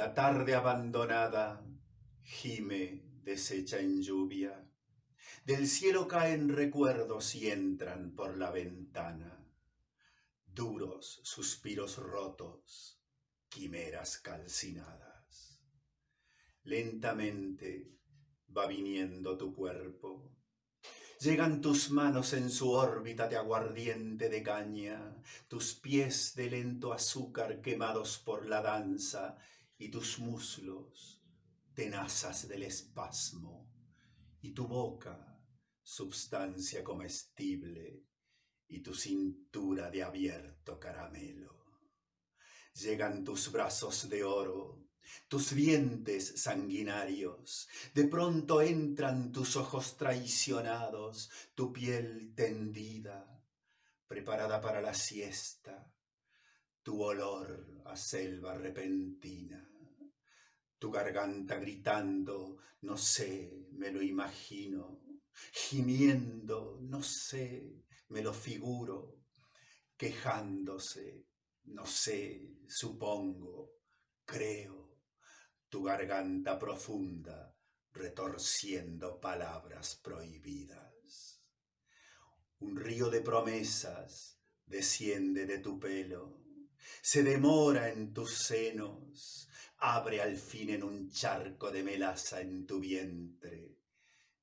La tarde abandonada gime deshecha en lluvia. Del cielo caen recuerdos y entran por la ventana. Duros suspiros rotos, quimeras calcinadas. Lentamente va viniendo tu cuerpo. Llegan tus manos en su órbita de aguardiente de caña, tus pies de lento azúcar quemados por la danza y tus muslos tenazas del espasmo y tu boca substancia comestible y tu cintura de abierto caramelo. Llegan tus brazos de oro, tus dientes sanguinarios, de pronto entran tus ojos traicionados, tu piel tendida, preparada para la siesta, tu olor a selva repentina, tu garganta gritando, no sé, me lo imagino, gimiendo, no sé, me lo figuro, quejándose, no sé, supongo, creo, tu garganta profunda retorciendo palabras prohibidas. Un río de promesas desciende de tu pelo, se demora en tus senos, abre al fin en un charco de melaza en tu vientre,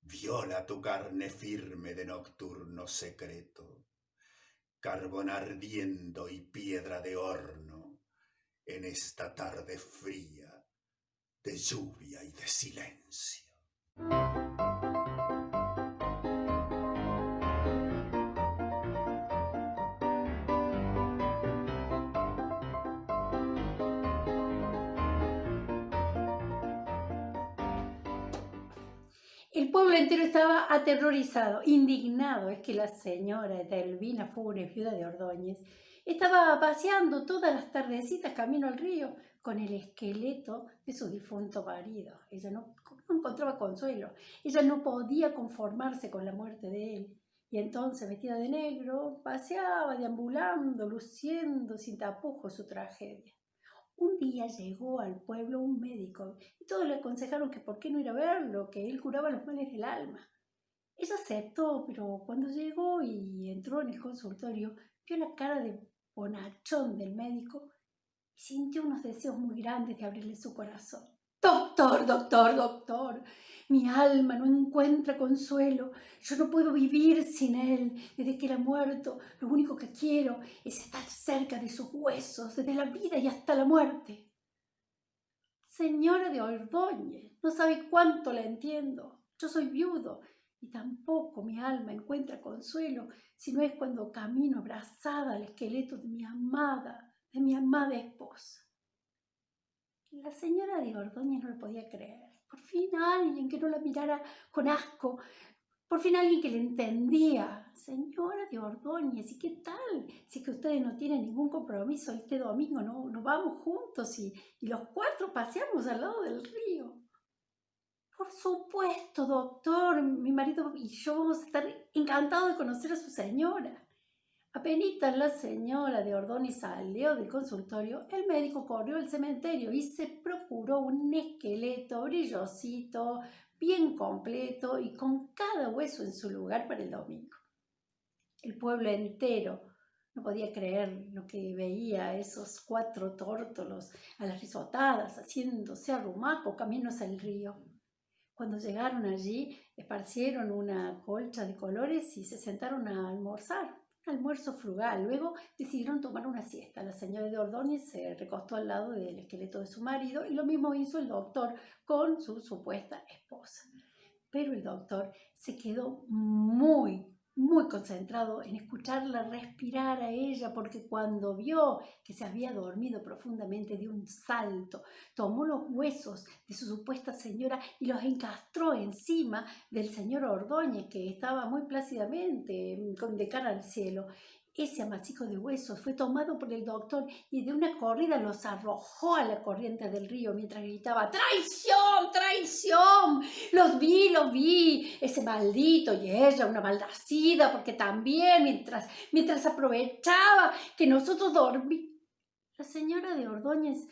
viola tu carne firme de nocturno secreto. Carbón ardiendo y piedra de horno en esta tarde fría de lluvia y de silencio. El pueblo entero estaba aterrorizado, indignado. Es que la señora Etelvina Funes, viuda de Ordóñez, estaba paseando todas las tardecitas camino al río con el esqueleto de su difunto marido. Ella no encontraba consuelo, ella no podía conformarse con la muerte de él. Y entonces, vestida de negro, paseaba deambulando, luciendo sin tapujos su tragedia. Un día llegó al pueblo un médico y todos le aconsejaron que por qué no ir a verlo, que él curaba los males del alma. Ella aceptó, pero cuando llegó y entró en el consultorio, vio la cara de bonachón del médico y sintió unos deseos muy grandes de abrirle su corazón. Doctor, doctor, doctor, mi alma no encuentra consuelo, yo no puedo vivir sin él. Desde que él ha muerto, lo único que quiero es estar cerca de sus huesos, desde la vida y hasta la muerte. Señora de Ordóñez, no sabe cuánto la entiendo. Yo soy viudo y tampoco mi alma encuentra consuelo, sino es cuando camino abrazada al esqueleto de mi amada esposa. La señora de Ordóñez no lo podía creer. Por fin alguien que no la mirara con asco, por fin alguien que le entendía. Señora de Ordóñez, ¿y qué tal? Si es que ustedes no tienen ningún compromiso este domingo, no vamos juntos y los cuatro paseamos al lado del río. Por supuesto, doctor, mi marido y yo vamos a estar encantados de conocer a su señora. Apenitas la señora de Ordóñez salió del consultorio, el médico corrió al cementerio y se procuró un esqueleto brillosito, bien completo y con cada hueso en su lugar para el domingo. El pueblo entero no podía creer lo que veía, esos cuatro tórtolos a las risotadas, haciéndose arrumaco caminos al río. Cuando llegaron allí, esparcieron una colcha de colores y se sentaron a almorzar. Un almuerzo frugal. Luego decidieron tomar una siesta. La señora de Ordóñez se recostó al lado del esqueleto de su marido y lo mismo hizo el doctor con su supuesta esposa. Pero el doctor se quedó muy concentrado en escucharla respirar a ella, porque cuando vio que se había dormido profundamente de un salto, tomó los huesos de su supuesta señora y los encastró encima del señor Ordóñez, que estaba muy plácidamente de cara al cielo. Ese amasijo de huesos fue tomado por el doctor y de una corrida los arrojó a la corriente del río mientras gritaba: ¡traición, traición! Los vi, ese maldito y ella una maldacida, porque también mientras aprovechaba que nosotros dormíamos. La señora de Ordóñez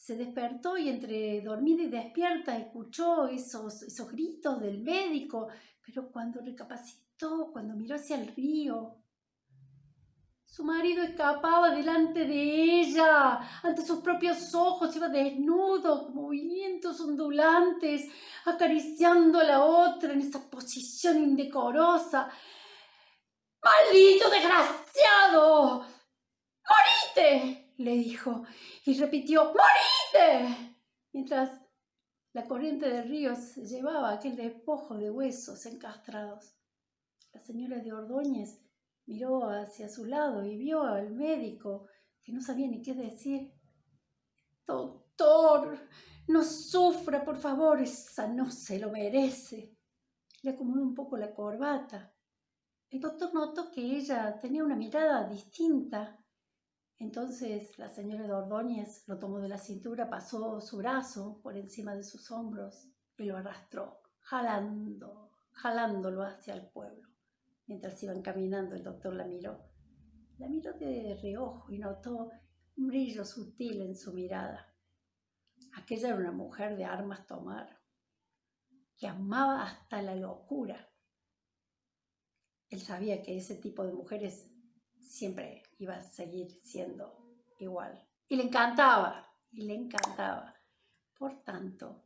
se despertó y entre dormida y despierta escuchó esos gritos del médico, pero cuando recapacitó, cuando miró hacia el río, su marido escapaba delante de ella, ante sus propios ojos, iba desnudo, con movimientos ondulantes, acariciando a la otra en esa posición indecorosa. ¡Maldito desgraciado! ¡Morite!, le dijo, y repitió, ¡morite!, mientras la corriente del río se llevaba aquel despojo de huesos encastrados. La señora de Ordóñez miró hacia su lado y vio al médico, que no sabía ni qué decir. «Doctor, no sufra, por favor, esa no se lo merece». Le acomodó un poco la corbata. El doctor notó que ella tenía una mirada distinta. Entonces la señora de Ordóñez lo tomó de la cintura, pasó su brazo por encima de sus hombros y lo arrastró, jalándolo hacia el pueblo. Mientras iban caminando, el doctor la miró de reojo y notó un brillo sutil en su mirada. Aquella era una mujer de armas tomar, que amaba hasta la locura. Él sabía que ese tipo de mujeres siempre iba a seguir siendo igual. Y le encantaba. Por tanto,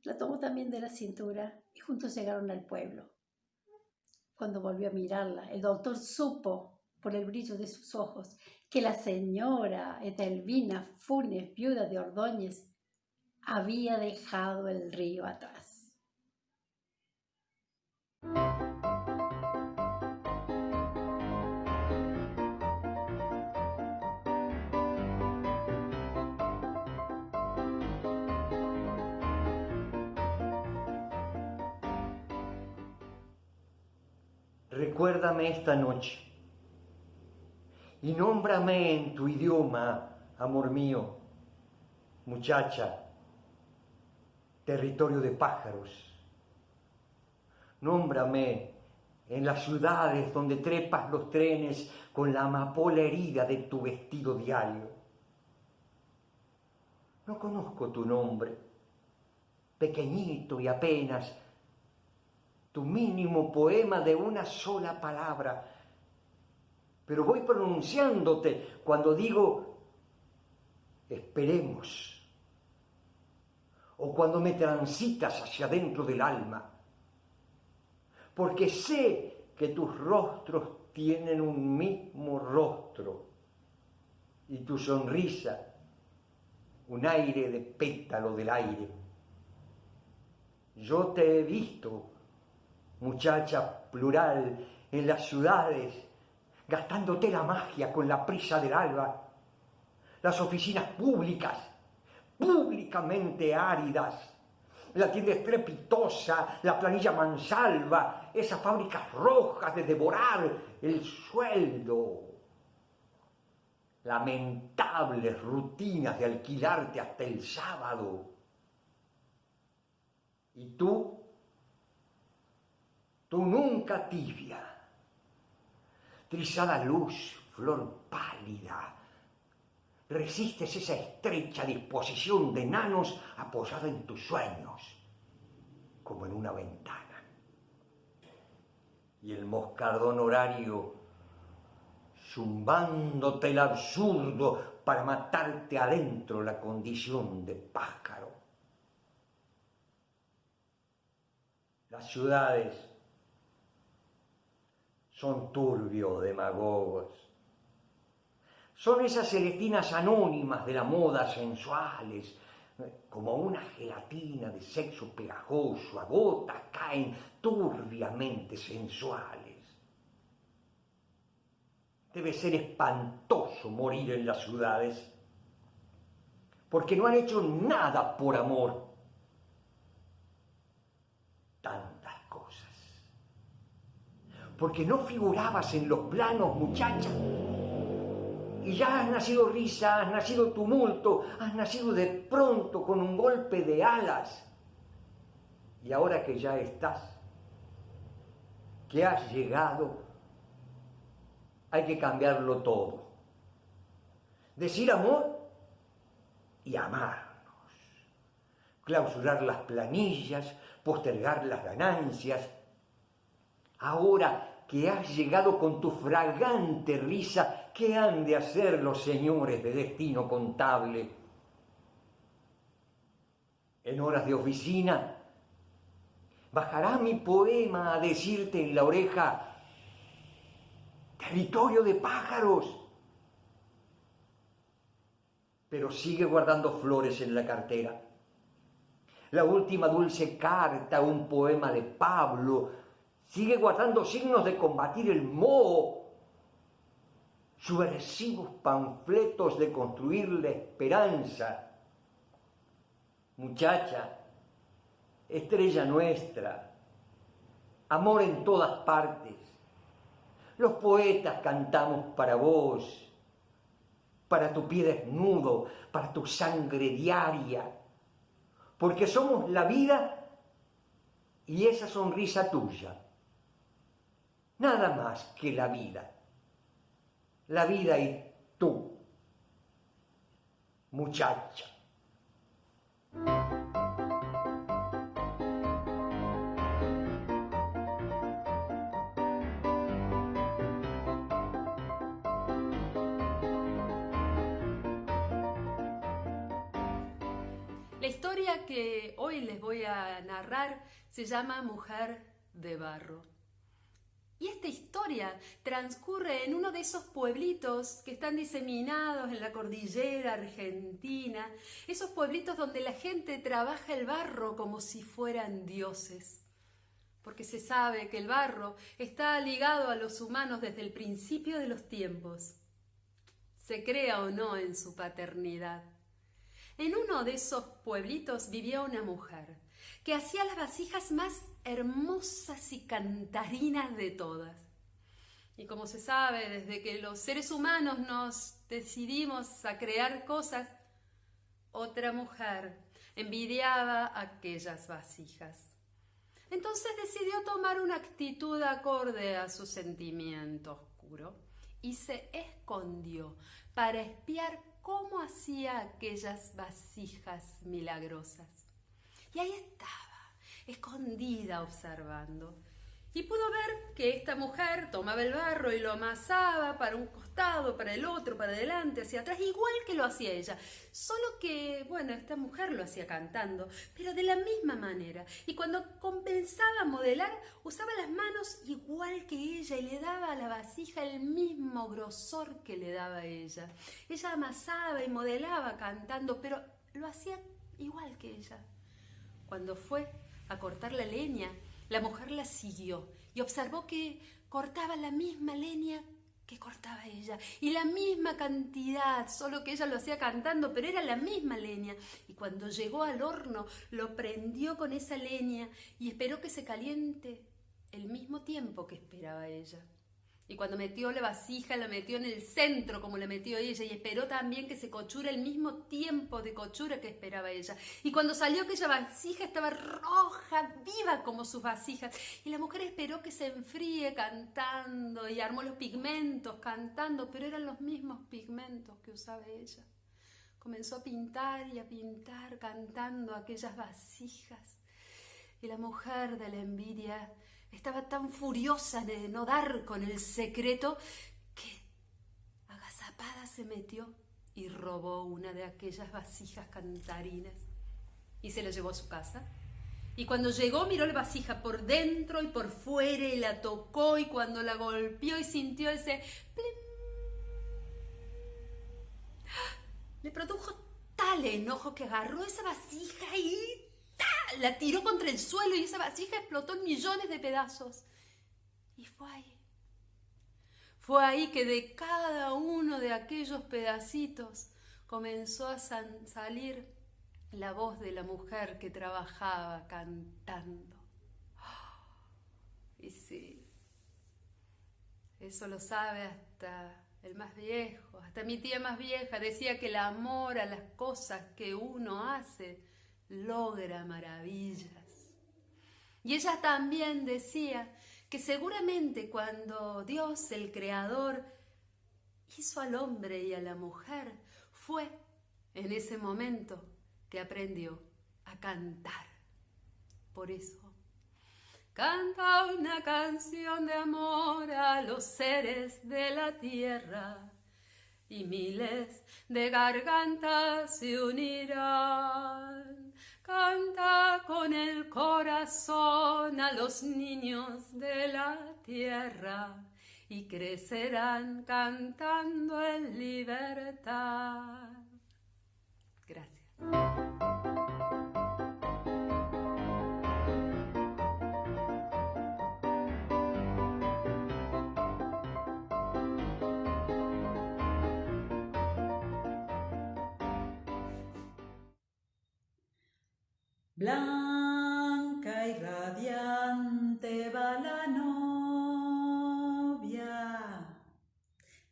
la tomó también de la cintura y juntos llegaron al pueblo. Cuando volvió a mirarla, el doctor supo, por el brillo de sus ojos, que la señora Edelvina Funes, viuda de Ordóñez, había dejado el río atrás. Recuérdame esta noche y nómbrame en tu idioma, amor mío, muchacha, territorio de pájaros. Nómbrame en las ciudades donde trepas los trenes con la amapola herida de tu vestido diario. No conozco tu nombre, pequeñito y apenas tu mínimo poema de una sola palabra, pero voy pronunciándote cuando digo esperemos, o cuando me transitas hacia adentro del alma, porque sé que tus rostros tienen un mismo rostro y tu sonrisa un aire de pétalo del aire. Yo te he visto, muchacha plural, en las ciudades, gastándote la magia con la prisa del alba, las oficinas públicas, públicamente áridas, la tienda estrepitosa, la planilla mansalva, esas fábricas rojas de devorar el sueldo, lamentables rutinas de alquilarte hasta el sábado. Y tú nunca tibia, trizada luz, flor pálida, resistes esa estrecha disposición de enanos apoyada en tus sueños, como en una ventana. Y el moscardón horario zumbándote el absurdo para matarte adentro la condición de pájaro. Las ciudades son turbios demagogos. Son esas celestinas anónimas de la moda sensuales, como una gelatina de sexo pegajoso, a gotas caen turbiamente sensuales. Debe ser espantoso morir en las ciudades, porque no han hecho nada por amor. Tantas cosas. Porque no figurabas en los planos, muchacha. Y ya has nacido risa, has nacido tumulto, has nacido de pronto con un golpe de alas. Y ahora que ya estás, que has llegado, hay que cambiarlo todo. Decir amor y amarnos. Clausurar las planillas, postergar las ganancias. Ahora que has llegado con tu fragante risa, ¿qué han de hacer los señores de destino contable? En horas de oficina, bajará mi poema a decirte en la oreja: territorio de pájaros. Pero sigue guardando flores en la cartera. La última dulce carta, un poema de Pablo, sigue guardando signos de combatir el moho, subversivos panfletos de construir la esperanza. Muchacha, estrella nuestra, amor en todas partes, los poetas cantamos para vos, para tu pie desnudo, para tu sangre diaria, porque somos la vida y esa sonrisa tuya. Nada más que la vida y tú, muchacha. La historia que hoy les voy a narrar se llama Mujer de Barro. Y esta historia transcurre en uno de esos pueblitos que están diseminados en la cordillera argentina, esos pueblitos donde la gente trabaja el barro como si fueran dioses. Porque se sabe que el barro está ligado a los humanos desde el principio de los tiempos. Se crea o no en su paternidad. En uno de esos pueblitos vivía una mujer que hacía las vasijas más hermosas y cantarinas de todas. Y como se sabe, desde que los seres humanos nos decidimos a crear cosas, otra mujer envidiaba aquellas vasijas. Entonces decidió tomar una actitud acorde a su sentimiento oscuro y se escondió para espiar cómo hacía aquellas vasijas milagrosas. Y ahí estaba, escondida observando. Y pudo ver que esta mujer tomaba el barro y lo amasaba para un costado, para el otro, para adelante, hacia atrás, igual que lo hacía ella. Solo que, bueno, esta mujer lo hacía cantando, pero de la misma manera. Y cuando comenzaba a modelar, usaba las manos igual que ella y le daba a la vasija el mismo grosor que le daba a ella. Ella amasaba y modelaba cantando, pero lo hacía igual que ella. Cuando fue a cortar la leña, la mujer la siguió y observó que cortaba la misma leña que cortaba ella y la misma cantidad, solo que ella lo hacía cantando, pero era la misma leña. Y cuando llegó al horno, lo prendió con esa leña y esperó que se caliente el mismo tiempo que esperaba ella. Y cuando metió la vasija, la metió en el centro como la metió ella y esperó también que se cochura el mismo tiempo de cochura que esperaba ella. Y cuando salió aquella vasija estaba roja, viva como sus vasijas. Y la mujer esperó que se enfríe cantando y armó los pigmentos cantando, pero eran los mismos pigmentos que usaba ella. Comenzó a pintar y a pintar cantando aquellas vasijas. Y la mujer de la envidia estaba tan furiosa de no dar con el secreto que agazapada se metió y robó una de aquellas vasijas cantarinas y se la llevó a su casa. Y cuando llegó miró la vasija por dentro y por fuera y la tocó, y cuando la golpeó y sintió ese plim, le produjo tal enojo que agarró esa vasija y la tiró contra el suelo y esa vasija explotó en millones de pedazos. Y fue ahí que de cada uno de aquellos pedacitos comenzó a salir la voz de la mujer que trabajaba cantando. Y sí, eso lo sabe hasta el más viejo, hasta mi tía más vieja decía que el amor a las cosas que uno hace logra maravillas. Y ella también decía que seguramente cuando Dios, el Creador, hizo al hombre y a la mujer, fue en ese momento que aprendió a cantar. Por eso, canta una canción de amor a los seres de la tierra y miles de gargantas se unirán. Canta con el corazón a los niños de la tierra y crecerán cantando en libertad. Gracias. Blanca y radiante va la novia,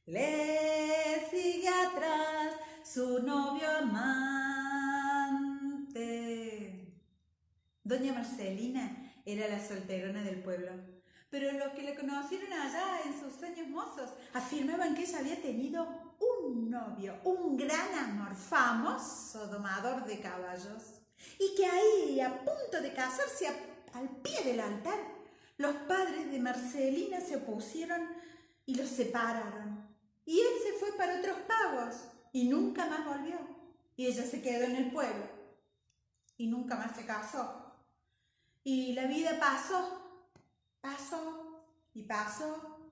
le sigue atrás su novio amante. Doña Marcelina era la solterona del pueblo, pero los que la conocieron allá en sus años mozos afirmaban que ella había tenido un novio, un gran amor, famoso domador de caballos. Y que ahí, a punto de casarse al pie del altar, los padres de Marcelina se opusieron y los separaron. Y él se fue para otros pagos y nunca más volvió. Y ella se quedó en el pueblo y nunca más se casó. Y la vida pasó y pasó,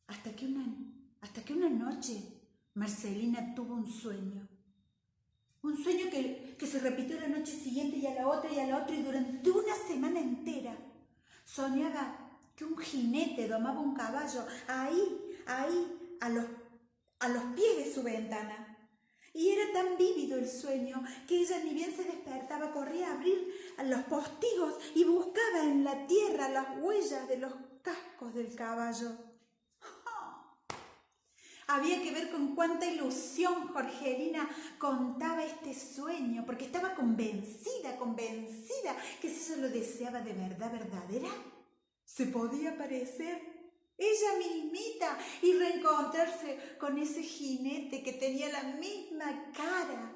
hasta que una noche Marcelina tuvo un sueño. Un sueño que se repitió la noche siguiente y a la otra y durante una semana entera. Soñaba que un jinete domaba un caballo ahí, a los pies de su ventana. Y era tan vívido el sueño que ella ni bien se despertaba, corría a abrir los postigos y buscaba en la tierra las huellas de los cascos del caballo. Había que ver con cuánta ilusión Jorgelina contaba este sueño, porque estaba convencida que si ella lo deseaba de verdad verdadera, se podía parecer ella mismita y reencontrarse con ese jinete que tenía la misma cara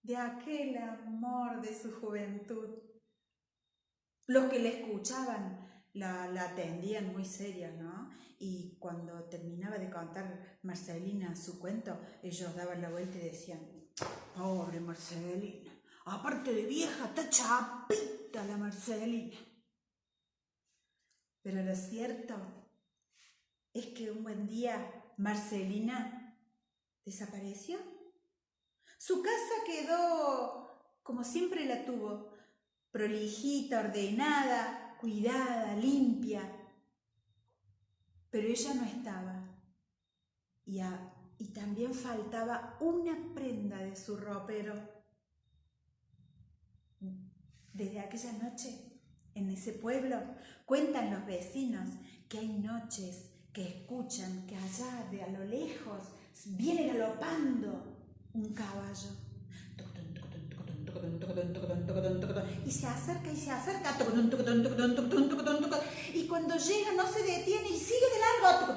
de aquel amor de su juventud. Los que la escuchaban la atendían muy seria, ¿no? Y cuando terminaba de contar Marcelina su cuento, ellos daban la vuelta y decían: pobre Marcelina, aparte de vieja, está chapita la Marcelina. Pero lo cierto es que un buen día Marcelina desapareció. Su casa quedó como siempre la tuvo, prolijita, ordenada, cuidada, limpia. Pero ella no estaba. Y también faltaba una prenda de su ropero. Desde aquella noche, en ese pueblo, cuentan los vecinos que hay noches que escuchan que allá de a lo lejos viene galopando un caballo. Y se acerca, y cuando llega no se detiene y sigue de largo.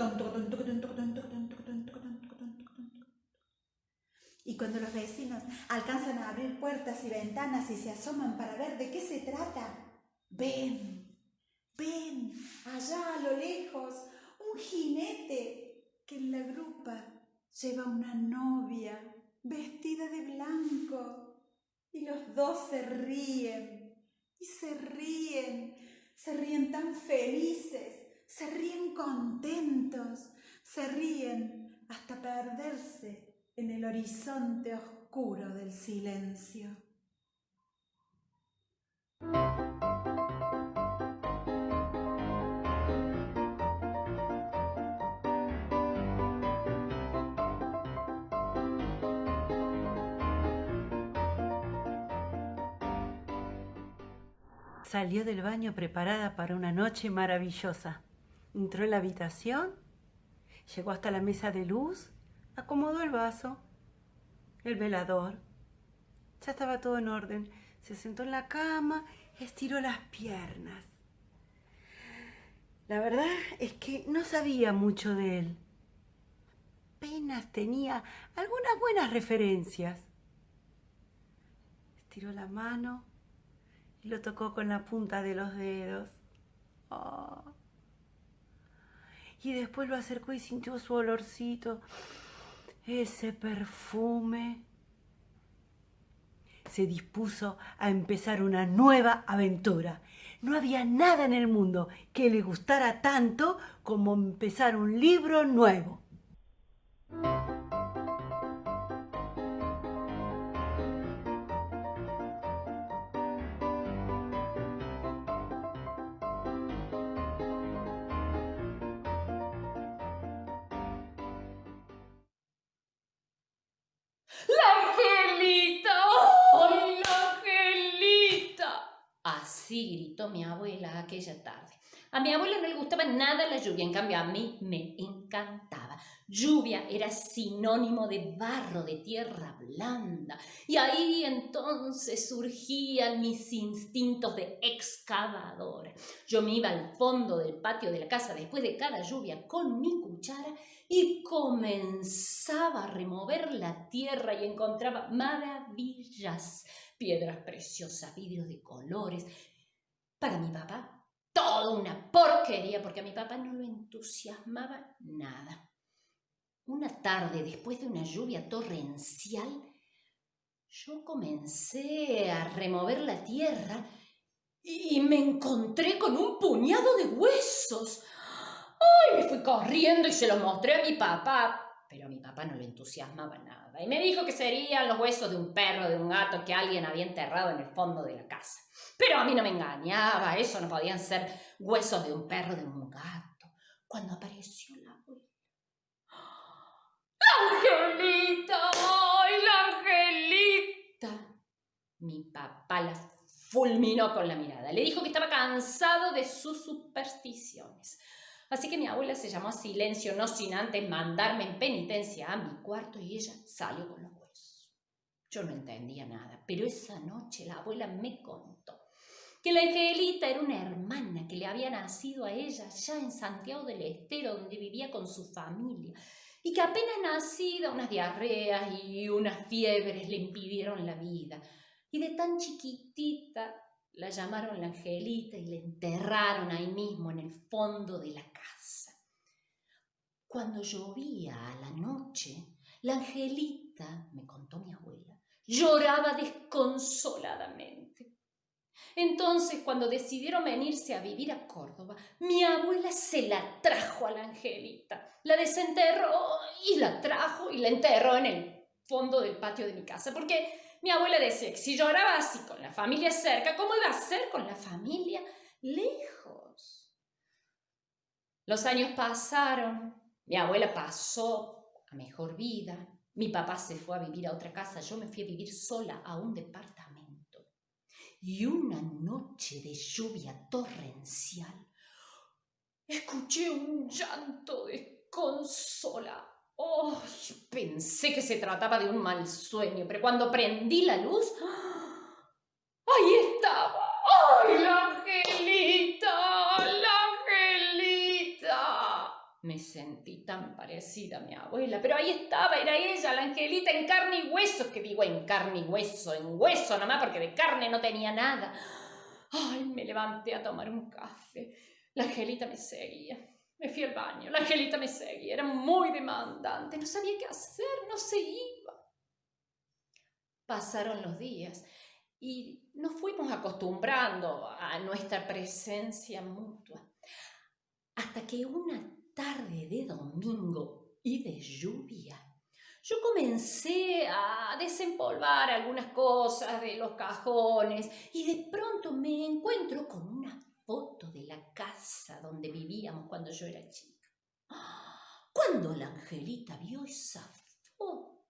Y cuando los vecinos alcanzan a abrir puertas y ventanas y se asoman para ver de qué se trata, ven, allá a lo lejos, un jinete que en la grupa lleva una novia vestida de blanco. Y los dos se ríen tan felices, se ríen contentos, se ríen hasta perderse en el horizonte oscuro del silencio. Salió del baño preparada para una noche maravillosa. Entró en la habitación, llegó hasta la mesa de luz, acomodó el vaso, el velador. Ya estaba todo en orden. Se sentó en la cama, estiró las piernas. La verdad es que no sabía mucho de él, apenas tenía algunas buenas referencias. Estiró la mano y lo tocó con la punta de los dedos. Oh. Y después lo acercó y sintió su olorcito, ese perfume. Se dispuso a empezar una nueva aventura. No había nada en el mundo que le gustara tanto como empezar un libro nuevo. ¡La Angelita! ¡Ay, la Angelita! Así gritó mi abuela aquella tarde. A mi abuela no le gustaba nada la lluvia, en cambio a mí me encantaba. Lluvia era sinónimo de barro, de tierra blanda. Y ahí entonces surgían mis instintos de excavadora. Yo me iba al fondo del patio de la casa después de cada lluvia con mi cuchara y comenzaba a remover la tierra y encontraba maravillas, piedras preciosas, vidrios de colores. Para mi papá, toda una porquería, porque a mi papá no lo entusiasmaba nada. Una tarde, después de una lluvia torrencial, yo comencé a remover la tierra y me encontré con un puñado de huesos. ¡Ay! Me fui corriendo y se los mostré a mi papá, pero a mi papá no le entusiasmaba nada. Y me dijo que serían los huesos de un perro, de un gato que alguien había enterrado en el fondo de la casa. Pero a mí no me engañaba, eso no podían ser huesos de un perro, de un gato. Cuando apareció la abuela. ¡La Angelita! ¡Ay, la Angelita! Mi papá la fulminó con la mirada. Le dijo que estaba cansado de sus supersticiones. Así que mi abuela se llamó a silencio, no sin antes mandarme en penitencia a mi cuarto y ella salió con los huesos. Yo no entendía nada, pero esa noche la abuela me contó que la Angelita era una hermana que le había nacido a ella ya en Santiago del Estero, donde vivía con su familia, y que apenas nacida unas diarreas y unas fiebres le impidieron la vida. Y de tan chiquitita la llamaron la Angelita y la enterraron ahí mismo en el fondo de la casa. Cuando llovía a la noche, la Angelita, me contó mi abuela, lloraba desconsoladamente. Entonces, cuando decidieron venirse a vivir a Córdoba, mi abuela se la trajo a la Angelita, la desenterró y la trajo y la enterró en el fondo del patio de mi casa, porque mi abuela decía que si lloraba así con la familia cerca, ¿cómo iba a ser con la familia lejos? Los años pasaron, mi abuela pasó a mejor vida, mi papá se fue a vivir a otra casa, yo me fui a vivir sola a un departamento. Y una noche de lluvia torrencial, escuché un llanto desconsolado. Oh, pensé que se trataba de un mal sueño, pero cuando prendí la luz, ¡ahí estaba! ¡Ay, la Angelita! ¡La Angelita! Me sentí tan parecida a mi abuela, pero ahí estaba, era ella, la Angelita, en carne y hueso, que digo en carne y hueso, en hueso nomás, porque de carne no tenía nada. Ay, me levanté a tomar un café. La Angelita me seguía. Me fui al baño, la Angelita me seguía, era muy demandante, no sabía qué hacer, no se iba. Pasaron los días y nos fuimos acostumbrando a nuestra presencia mutua, hasta que una tarde de domingo y de lluvia, yo comencé a desempolvar algunas cosas de los cajones y de pronto me encuentro con una foto de la casa donde vivíamos cuando yo era chica. Cuando la Angelita vio esa foto,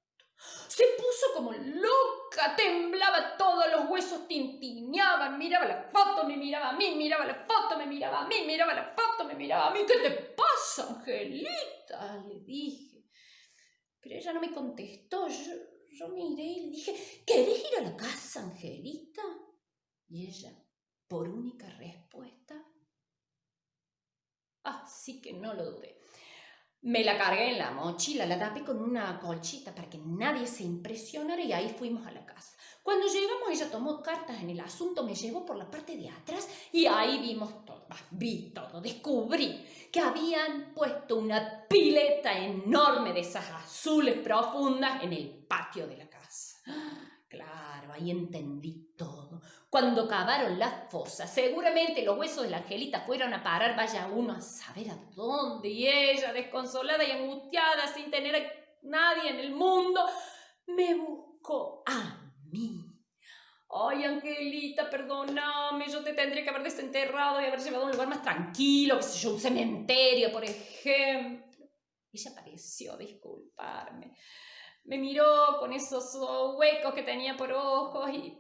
se puso como loca, temblaba todos los huesos, tintineaban, miraba la foto, me miraba a mí, miraba la foto, me miraba a mí, miraba la foto, me miraba a mí. ¿Qué te pasa, Angelita?, le dije. Pero ella no me contestó. Yo miré y le dije, ¿querés ir a la casa, Angelita? Y ella, por única respuesta, así que no lo dudé. Me la cargué en la mochila, la tapé con una colchita para que nadie se impresionara y ahí fuimos a la casa. Cuando llegamos ella tomó cartas en el asunto, me llevó por la parte de atrás y ahí vimos todo, vi todo, descubrí que habían puesto una pileta enorme de esas azules profundas en el patio de la casa. Claro, ahí entendí todo. Cuando cavaron las fosas, seguramente los huesos de la Angelita fueron a parar, vaya uno a saber a dónde, y ella, desconsolada y angustiada, sin tener a nadie en el mundo, me buscó a mí. Ay, Angelita, perdóname, yo te tendría que haber desenterrado y haber llevado a un lugar más tranquilo, qué sé yo, un cementerio, por ejemplo. Ella pareció disculparme. Me miró con esos huecos que tenía por ojos y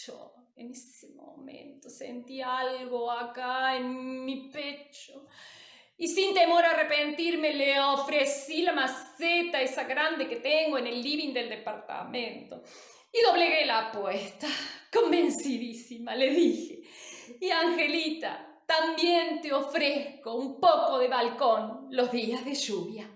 yo en ese momento sentí algo acá en mi pecho. Y sin temor a arrepentirme le ofrecí la maceta esa grande que tengo en el living del departamento. Y doblegué la apuesta. Convencidísima le dije: y Angelita, también te ofrezco un poco de balcón los días de lluvia.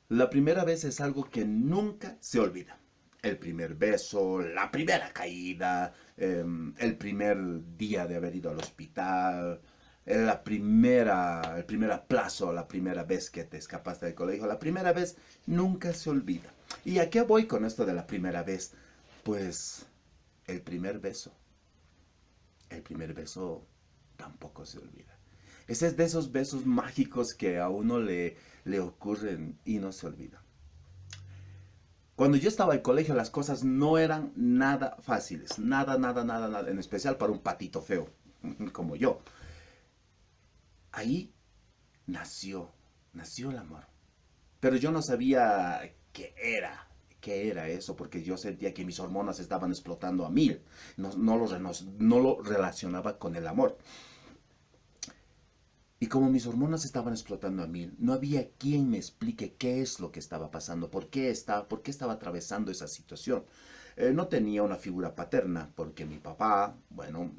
La primera vez es algo que nunca se olvida. El primer beso, la primera caída, el primer día de haber ido al hospital, el primer aplazo, la primera vez que te escapaste del colegio. La primera vez nunca se olvida. ¿Y a qué voy con esto de la primera vez? Pues el primer beso. El primer beso tampoco se olvida. Ese es de esos besos mágicos que a uno le ocurren y no se olvidan. Cuando yo estaba en el colegio las cosas no eran nada fáciles. Nada. En especial para un patito feo como yo. Ahí nació el amor. Pero yo no sabía qué era eso, porque yo sentía que mis hormonas estaban explotando a mil. No lo relacionaba con el amor. Y como mis hormonas estaban explotando a mil, no había quien me explique qué es lo que estaba pasando, por qué estaba atravesando esa situación. No tenía una figura paterna, porque mi papá, bueno,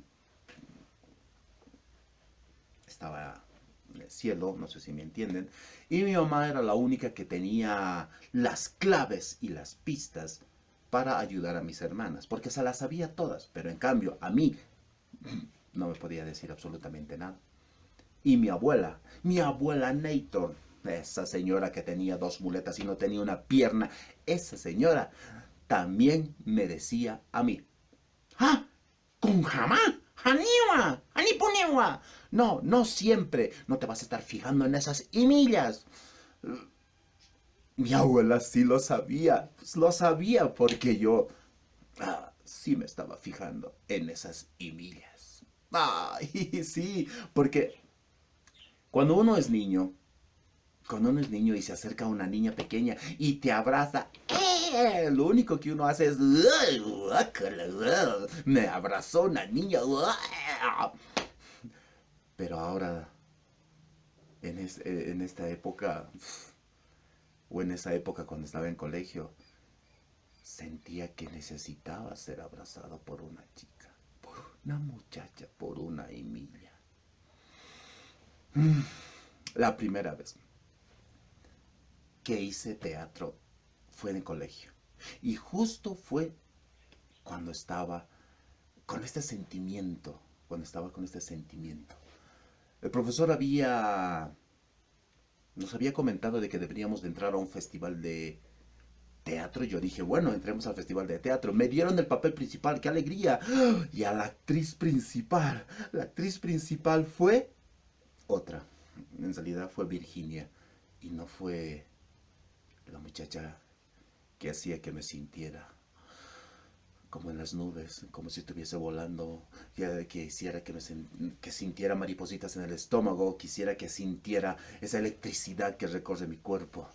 estaba en el cielo, no sé si me entienden, y mi mamá era la única que tenía las claves y las pistas para ayudar a mis hermanas, porque se las sabía todas, pero en cambio a mí no me podía decir absolutamente nada. Y mi abuela Nator, esa señora que tenía 2 muletas y no tenía una pierna, esa señora también me decía a mí: ¡ah! ¡Con jamás! ¡Aniwa! ¡Aniponewa! No siempre. No te vas a estar fijando en esas himillas. Mi abuela sí lo sabía porque yo sí me estaba fijando en esas himillas. Ay, sí, porque cuando uno es niño y se acerca a una niña pequeña y te abraza, lo único que uno hace es: me abrazó una niña. Pero ahora, en esta época, o en esa época cuando estaba en colegio, sentía que necesitaba ser abrazado por una chica, por una muchacha, por una Emilia. La primera vez que hice teatro fue en el colegio. Y justo fue cuando estaba con este sentimiento. El profesor nos había comentado de que deberíamos de entrar a un festival de teatro. Yo dije, bueno, entremos al festival de teatro. Me dieron el papel principal, ¡qué alegría! Y a la actriz principal fue otra. En realidad fue Virginia. Y no fue la muchacha que hacía que me sintiera como en las nubes, como si estuviese volando, que hiciera que sintiera maripositas en el estómago, quisiera que sintiera esa electricidad que recorre mi cuerpo.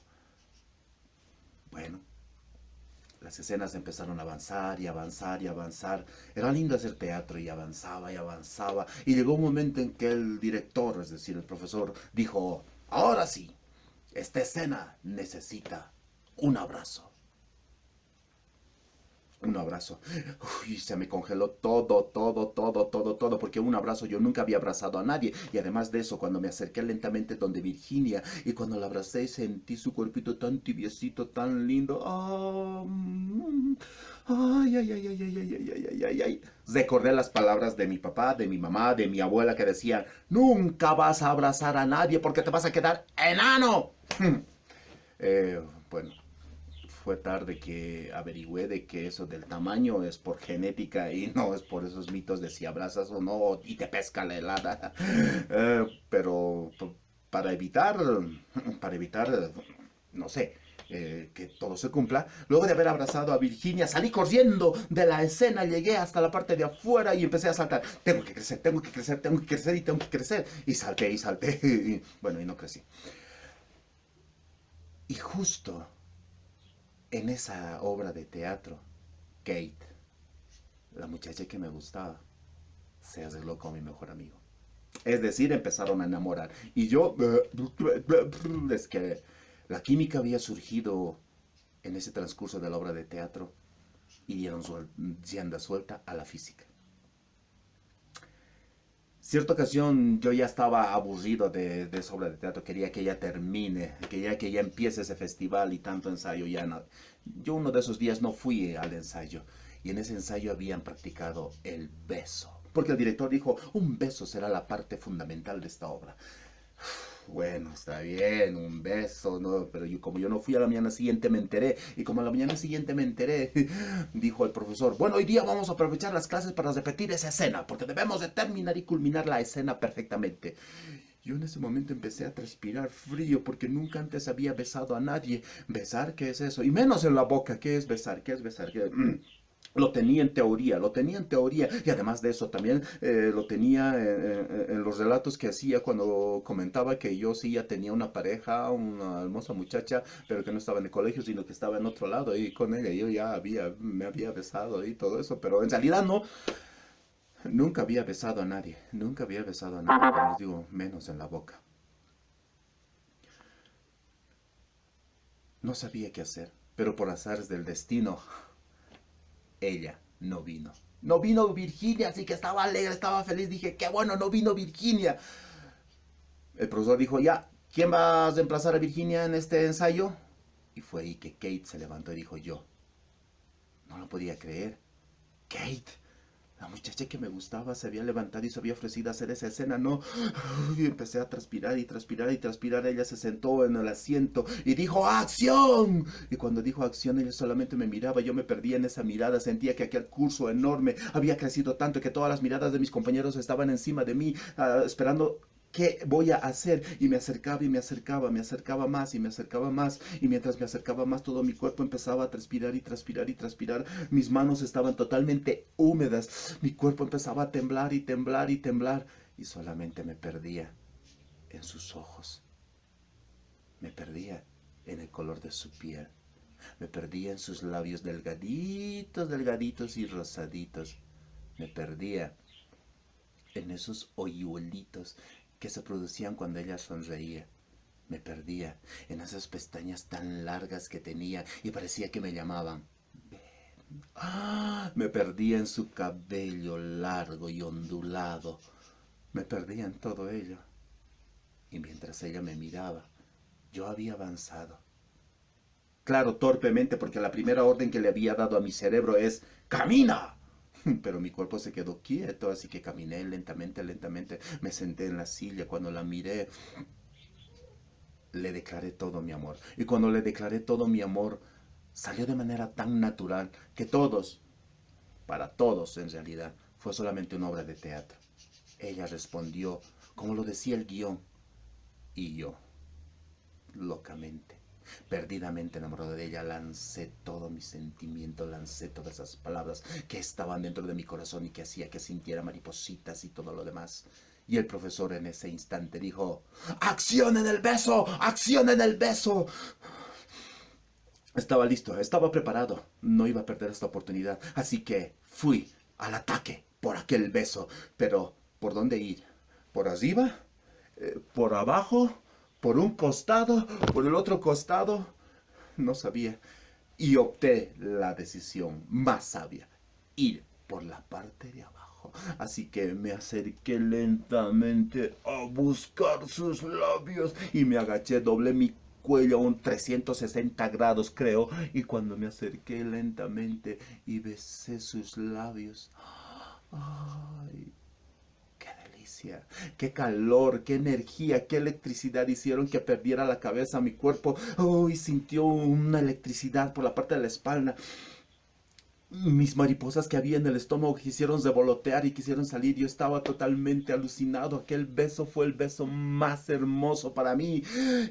Bueno, las escenas empezaron a avanzar y avanzar y avanzar. Era lindo hacer teatro y avanzaba y avanzaba. Y llegó un momento en que el director, es decir, el profesor, dijo: Ahora sí, esta escena necesita un abrazo. Un abrazo. Uy, se me congeló todo, porque un abrazo yo nunca había abrazado a nadie. Y además de eso, cuando me acerqué lentamente donde Virginia, y cuando la abracé sentí su cuerpito tan tibiecito, tan lindo. Ay, ay, ay, ay, ay, ay, ay, ay, ay, ay. Recordé las palabras de mi papá, de mi mamá, de mi abuela que decían, nunca vas a abrazar a nadie porque te vas a quedar enano. Bueno. Fue tarde que averigüé de que eso del tamaño es por genética y no es por esos mitos de si abrazas o no y te pesca la helada. Pero para evitar, no sé, que todo se cumpla, luego de haber abrazado a Virginia, salí corriendo de la escena, llegué hasta la parte de afuera y empecé a saltar. Tengo que crecer, tengo que crecer, tengo que crecer y tengo que crecer. Y salté. Bueno, y no crecí. Y justo en esa obra de teatro, Kate, la muchacha que me gustaba, se arregló con mi mejor amigo. Es decir, empezaron a enamorar. Y yo, es que la química había surgido en ese transcurso de la obra de teatro y dieron rienda suelta a la física. Cierta ocasión yo ya estaba aburrido de esa obra de teatro, quería que ella termine, quería que ella empiece ese festival y tanto ensayo ya no. Yo uno de esos días no fui al ensayo y en ese ensayo habían practicado el beso, porque el director dijo, un beso será la parte fundamental de esta obra. Bueno, está bien, un beso, ¿no? Pero como yo no fui a la mañana siguiente me enteré, y como a la mañana siguiente me enteré, dijo el profesor, bueno, hoy día vamos a aprovechar las clases para repetir esa escena, porque debemos de terminar y culminar la escena perfectamente. Yo en ese momento empecé a transpirar frío, porque nunca antes había besado a nadie. ¿Besar? ¿Qué es eso? Y menos en la boca, ¿qué es besar? ¿Qué es besar? Lo tenía en teoría, y además de eso también lo tenía en los relatos que hacía cuando comentaba que yo sí ya tenía una pareja, una hermosa muchacha, pero que no estaba en el colegio, sino que estaba en otro lado, y con ella yo ya me había besado y todo eso, pero en realidad no, nunca había besado a nadie, pero les digo, menos en la boca. No sabía qué hacer, pero por azares del destino, ella no vino. No vino Virginia, así que estaba alegre, estaba feliz. Dije, qué bueno, no vino Virginia. El profesor dijo, ya, ¿quién va a reemplazar a Virginia en este ensayo? Y fue ahí que Kate se levantó y dijo, yo. No lo podía creer. Kate, la muchacha que me gustaba, se había levantado y se había ofrecido a hacer esa escena, ¿no? Y empecé a transpirar. Ella se sentó en el asiento y dijo, ¡acción! Y cuando dijo acción, ella solamente me miraba. Yo me perdía en esa mirada. Sentía que aquel curso enorme había crecido tanto que todas las miradas de mis compañeros estaban encima de mí, esperando ¿qué voy a hacer? Y me acercaba más. Y mientras me acercaba más, todo mi cuerpo empezaba a transpirar. Mis manos estaban totalmente húmedas. Mi cuerpo empezaba a temblar. Y solamente me perdía en sus ojos. Me perdía en el color de su piel. Me perdía en sus labios delgaditos y rosaditos. Me perdía en esos hoyuelitos que se producían cuando ella sonreía. Me perdía en esas pestañas tan largas que tenía y parecía que me llamaban. Me perdía en su cabello largo y ondulado. Me perdía en todo ello. Y mientras ella me miraba, yo había avanzado. Claro, torpemente, porque la primera orden que le había dado a mi cerebro es ¡camina! Pero mi cuerpo se quedó quieto, así que caminé lentamente. Me senté en la silla. Cuando la miré, le declaré todo mi amor. Y cuando le declaré todo mi amor, salió de manera tan natural que para todos en realidad, fue solamente una obra de teatro. Ella respondió como lo decía el guión. Y yo, locamente, perdidamente enamorado de ella, lancé todo mi sentimiento, lancé todas esas palabras que estaban dentro de mi corazón y que hacía que sintiera maripositas y todo lo demás. Y el profesor en ese instante dijo, ¡acción en el beso! ¡Acción en el beso! Estaba listo, estaba preparado, no iba a perder esta oportunidad, así que fui al ataque por aquel beso. Pero, ¿por dónde ir? ¿Por arriba? ¿Por abajo? por un costado, por el otro costado, no sabía. Y opté la decisión más sabia, ir por la parte de abajo. Así que me acerqué lentamente a buscar sus labios y me agaché, doblé mi cuello a un 360 grados, creo, y cuando me acerqué lentamente y besé sus labios, ¡ay! ¡Qué delicia! ¡Qué calor! ¡Qué energía! ¡Qué electricidad! Hicieron que perdiera la cabeza mi cuerpo. ¡Uy! Sintió una electricidad por la parte de la espalda. Mis mariposas que había en el estómago quisieron revolotear y quisieron salir. Yo estaba totalmente alucinado. Aquel beso fue el beso más hermoso para mí.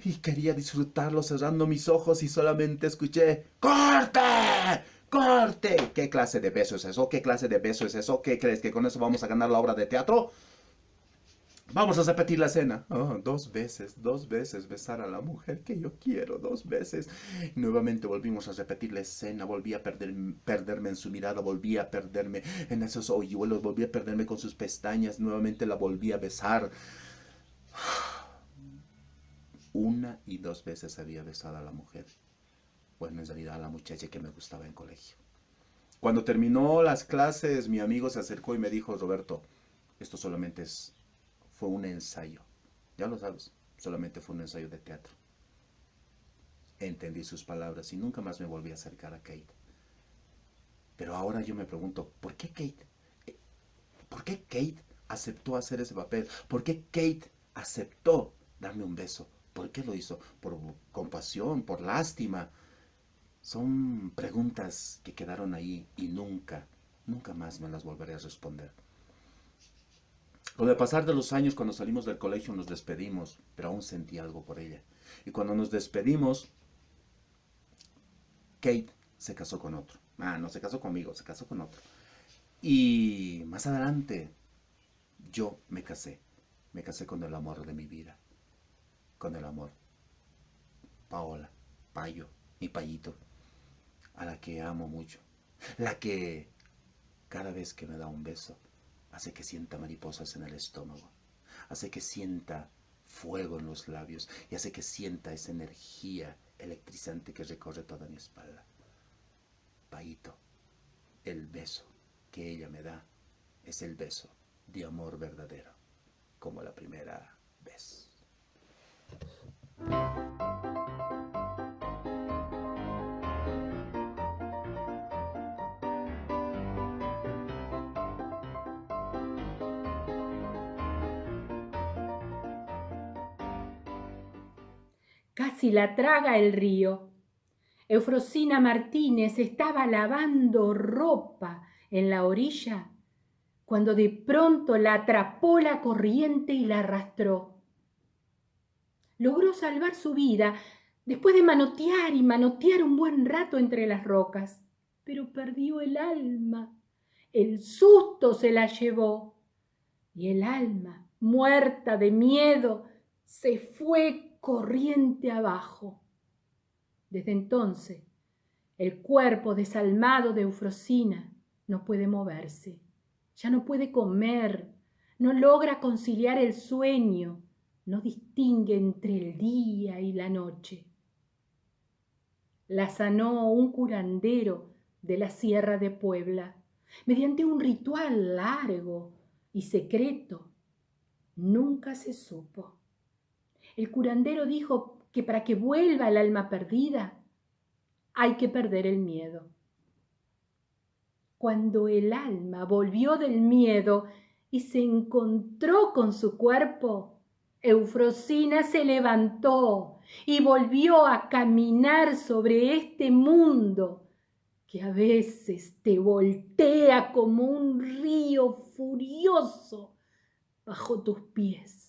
Y quería disfrutarlo cerrando mis ojos y solamente escuché ¡corte! ¡Corte! ¿Qué clase de beso es eso? ¿Qué clase de beso es eso? ¿Qué crees? ¿Que con eso vamos a ganar la obra de teatro? Vamos a repetir la escena. Oh, dos veces besar a la mujer que yo quiero, 2 veces. Y nuevamente volvimos a repetir la escena, volví a perderme en su mirada, volví a perderme en esos hoyuelos, volví a perderme con sus pestañas, nuevamente la volví a besar. 1 y 2 veces había besado a la mujer. Bueno, en realidad a la muchacha que me gustaba en colegio. Cuando terminó las clases, mi amigo se acercó y me dijo, Roberto, esto solamente fue un ensayo. Ya lo sabes, solamente fue un ensayo de teatro. Entendí sus palabras y nunca más me volví a acercar a Kate. Pero ahora yo me pregunto, ¿por qué Kate? ¿Por qué Kate aceptó hacer ese papel? ¿Por qué Kate aceptó darme un beso? ¿Por qué lo hizo? ¿Por compasión? ¿Por lástima? Son preguntas que quedaron ahí y nunca más me las volveré a responder. Con el pasar de los años, cuando salimos del colegio nos despedimos, pero aún sentí algo por ella. Y cuando nos despedimos, Kate se casó con otro. No se casó conmigo, se casó con otro. Y más adelante, yo me casé. Me casé con el amor de mi vida. Con el amor. Paola, Payo, mi Payito, a la que amo mucho. La que cada vez que me da un beso, hace que sienta mariposas en el estómago, hace que sienta fuego en los labios y hace que sienta esa energía electrizante que recorre toda mi espalda. Paito, el beso que ella me da es el beso de amor verdadero, como la primera vez. Casi la traga el río. Eufrosina Martínez estaba lavando ropa en la orilla cuando de pronto la atrapó la corriente y la arrastró. Logró salvar su vida después de manotear y manotear un buen rato entre las rocas, pero perdió el alma. El susto se la llevó y el alma, muerta de miedo, se fue corriente abajo. Desde entonces, el cuerpo desalmado de Eufrosina no puede moverse, ya no puede comer, no logra conciliar el sueño, no distingue entre el día y la noche. La sanó un curandero de la Sierra de Puebla, mediante un ritual largo y secreto. Nunca se supo. El curandero dijo que para que vuelva el alma perdida, hay que perder el miedo. Cuando el alma volvió del miedo y se encontró con su cuerpo, Eufrosina se levantó y volvió a caminar sobre este mundo que a veces te voltea como un río furioso bajo tus pies.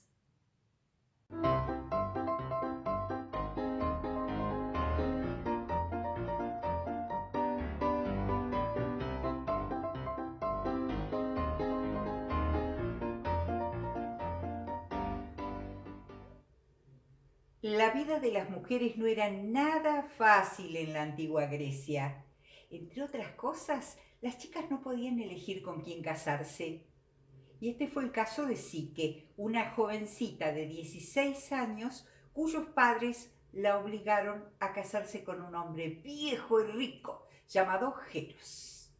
La vida de las mujeres no era nada fácil en la antigua Grecia. Entre otras cosas, las chicas no podían elegir con quién casarse. Y este fue el caso de Psique, una jovencita de 16 años cuyos padres la obligaron a casarse con un hombre viejo y rico llamado Jeros.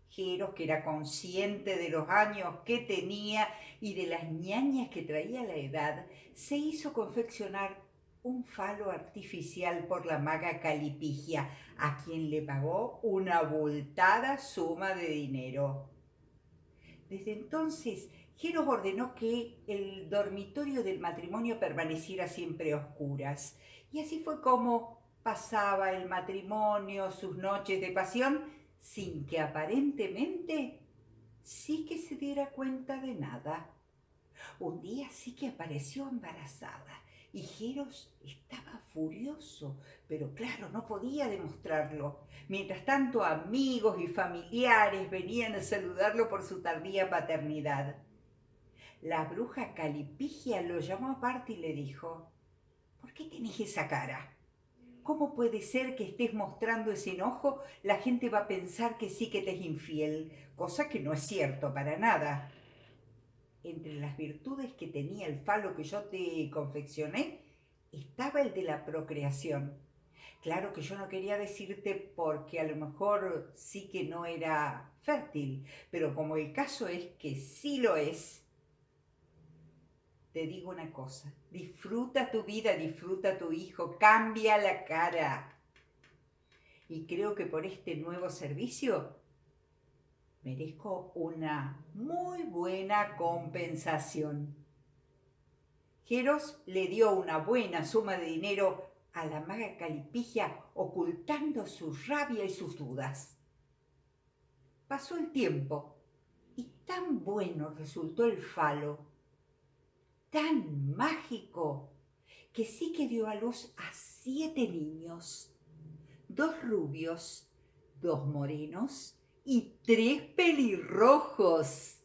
Jeros, que era consciente de los años que tenía y de las ñañas que traía la edad, se hizo confeccionar un falo artificial por la maga Calipigia, a quien le pagó una abultada suma de dinero. Desde entonces, Jeros ordenó que el dormitorio del matrimonio permaneciera siempre a oscuras, y así fue como pasaba el matrimonio sus noches de pasión sin que aparentemente sí que se diera cuenta de nada. Un día sí que apareció embarazada y Jeros estaba furioso, pero claro, no podía demostrarlo. Mientras tanto, amigos y familiares venían a saludarlo por su tardía paternidad. La bruja Calipigia lo llamó aparte y le dijo: ¿por qué tenés esa cara? ¿Cómo puede ser que estés mostrando ese enojo? La gente va a pensar que sí que te es infiel, cosa que no es cierto para nada. Entre las virtudes que tenía el falo que yo te confeccioné, estaba el de la procreación. Claro que yo no quería decirte porque a lo mejor sí que no era fértil, pero como el caso es que sí lo es, te digo una cosa: disfruta tu vida, disfruta tu hijo, cambia la cara. Y creo que por este nuevo servicio merezco una muy buena compensación. Jeros le dio una buena suma de dinero a la maga Calipigia, ocultando su rabia y sus dudas. Pasó el tiempo y tan bueno resultó el falo, tan mágico, que sí que dio a luz a 7 niños, 2 rubios, 2 morenos y 3 pelirrojos.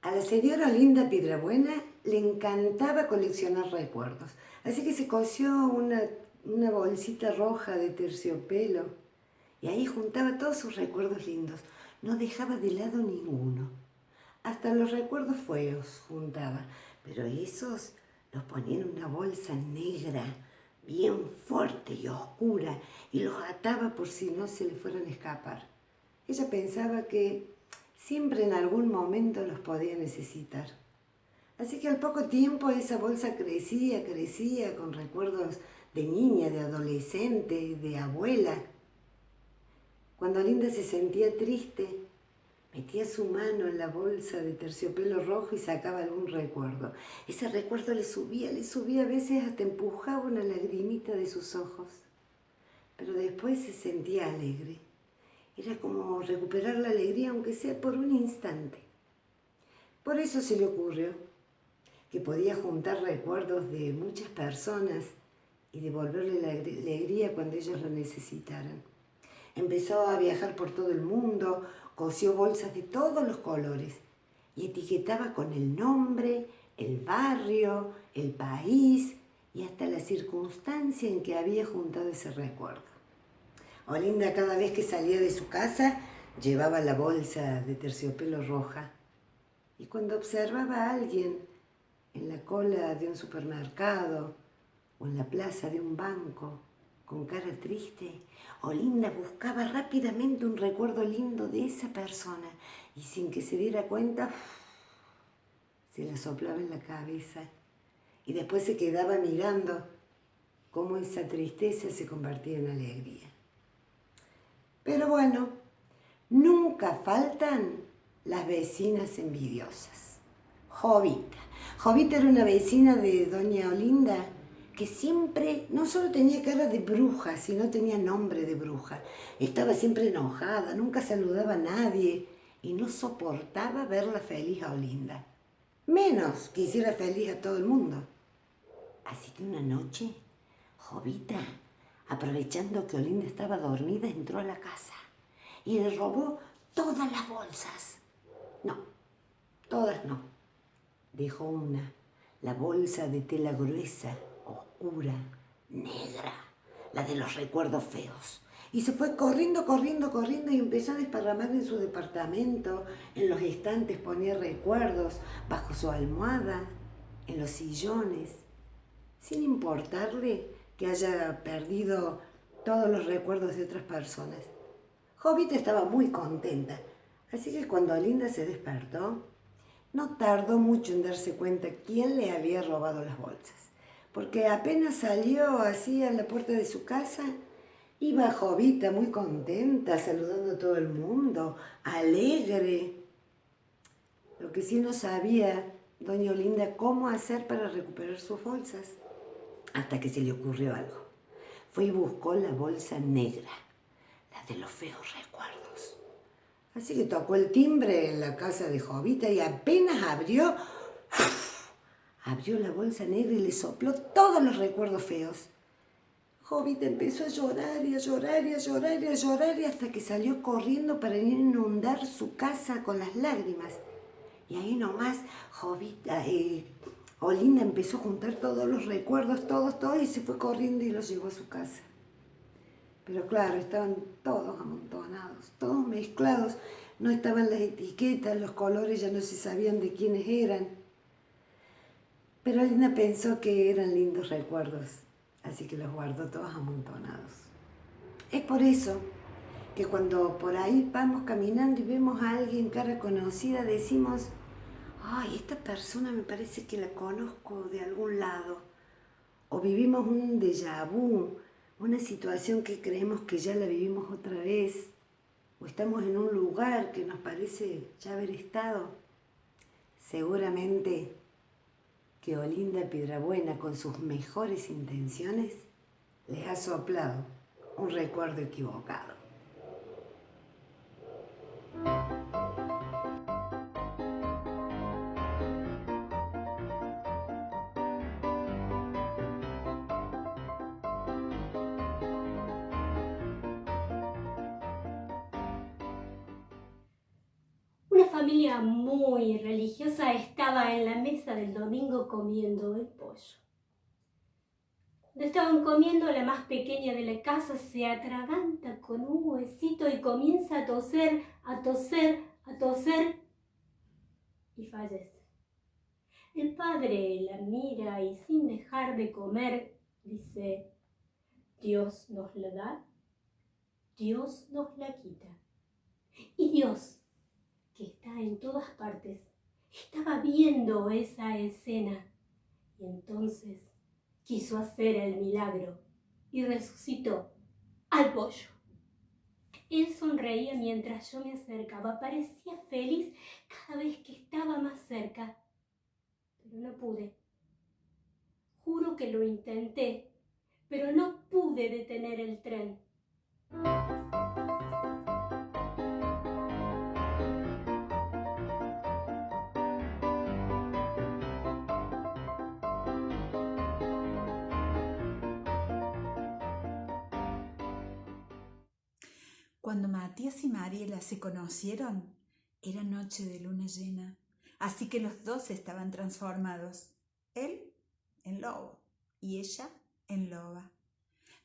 A la señora Olinda Piedrabuena le encantaba coleccionar recuerdos, así que se cosió una bolsita roja de terciopelo y ahí juntaba todos sus recuerdos lindos, no dejaba de lado ninguno. Hasta los recuerdos feos juntaba, pero esos los ponía en una bolsa negra, bien fuerte y oscura, y los ataba por si no se le fueran a escapar. Ella pensaba que siempre en algún momento los podía necesitar. Así que al poco tiempo esa bolsa crecía con recuerdos de niña, de adolescente, de abuela. Cuando Olinda se sentía triste, metía su mano en la bolsa de terciopelo rojo y sacaba algún recuerdo. Ese recuerdo le subía, a veces hasta empujaba una lagrimita de sus ojos. Pero después se sentía alegre. Era como recuperar la alegría, aunque sea por un instante. Por eso se le ocurrió que podía juntar recuerdos de muchas personas y devolverle la alegría cuando ellos lo necesitaran. Empezó a viajar por todo el mundo, cosió bolsas de todos los colores y etiquetaba con el nombre, el barrio, el país y hasta la circunstancia en que había juntado ese recuerdo. Olinda, cada vez que salía de su casa, llevaba la bolsa de terciopelo roja. Y cuando observaba a alguien en la cola de un supermercado o en la plaza de un banco con cara triste, Olinda buscaba rápidamente un recuerdo lindo de esa persona y sin que se diera cuenta, se la soplaba en la cabeza y después se quedaba mirando cómo esa tristeza se convertía en alegría. Pero bueno, nunca faltan las vecinas envidiosas. Jovita era una vecina de doña Olinda que siempre no solo tenía cara de bruja, sino tenía nombre de bruja. Estaba siempre enojada, nunca saludaba a nadie y no soportaba verla feliz a Olinda. Menos que hiciera feliz a todo el mundo. Así que una noche, Jovita, aprovechando que Olinda estaba dormida, entró a la casa y le robó todas las bolsas. No, todas no. Dejó una, la bolsa de tela gruesa, oscura, negra, la de los recuerdos feos. Y se fue corriendo, corriendo, corriendo y empezó a desparramar en su departamento. En los estantes ponía recuerdos, bajo su almohada, en los sillones, sin importarle que haya perdido todos los recuerdos de otras personas. Jovita estaba muy contenta, así que cuando Olinda se despertó, no tardó mucho en darse cuenta quién le había robado las bolsas, porque apenas salió así a la puerta de su casa, iba Jovita muy contenta, saludando a todo el mundo, alegre. Lo que sí no sabía doña Olinda cómo hacer para recuperar sus bolsas, hasta que se le ocurrió algo. Fue y buscó la bolsa negra, la de los feos recuerdos. Así que tocó el timbre en la casa de Jovita y apenas abrió la bolsa negra y le sopló todos los recuerdos feos. Jovita empezó a llorar y a llorar y a llorar y a llorar y hasta que salió corriendo para ir a inundar su casa con las lágrimas. Y ahí nomás Olinda empezó a juntar todos los recuerdos, todos, y se fue corriendo y los llevó a su casa. Pero claro, estaban todos amontonados, todos mezclados. No estaban las etiquetas, los colores ya no se sabían de quiénes eran. Pero Olinda pensó que eran lindos recuerdos, así que los guardó todos amontonados. Es por eso que cuando por ahí vamos caminando y vemos a alguien cara conocida, decimos: ay, esta persona me parece que la conozco de algún lado. O vivimos un déjà vu, una situación que creemos que ya la vivimos otra vez. O estamos en un lugar que nos parece ya haber estado. Seguramente que Olinda Piedrabuena, con sus mejores intenciones, les ha soplado un recuerdo equivocado. Una familia muy religiosa estaba en la mesa del domingo comiendo el pollo. Cuando estaban comiendo, la más pequeña de la casa se atraganta con un huesito y comienza a toser, a toser, a toser y fallece. El padre la mira y sin dejar de comer dice: Dios nos la da, Dios nos la quita. Y Dios, que está en todas partes, estaba viendo esa escena y entonces quiso hacer el milagro y resucitó al pollo. Él sonreía mientras yo me acercaba, parecía feliz cada vez que estaba más cerca, pero no pude. Juro que lo intenté, pero no pude detener el tren. Cuando Matías y Mariela se conocieron, era noche de luna llena, así que los dos estaban transformados. Él en lobo y ella en loba.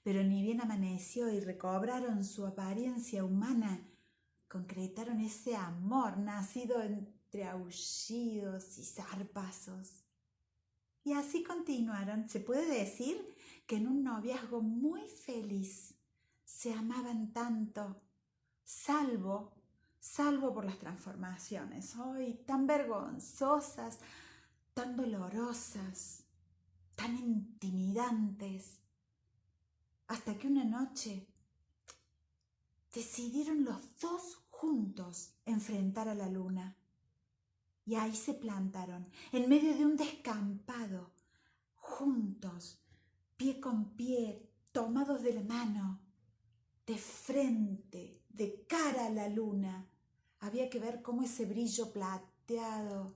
Pero ni bien amaneció y recobraron su apariencia humana, concretaron ese amor nacido entre aullidos y zarpazos. Y así continuaron. Se puede decir que en un noviazgo muy feliz se amaban tanto, salvo por las transformaciones, hoy tan vergonzosas, tan dolorosas, tan intimidantes, hasta que una noche decidieron los dos juntos enfrentar a la luna. Y ahí se plantaron, en medio de un descampado, juntos, pie con pie, tomados de la mano, de frente, de cara a la luna. Había que ver cómo ese brillo plateado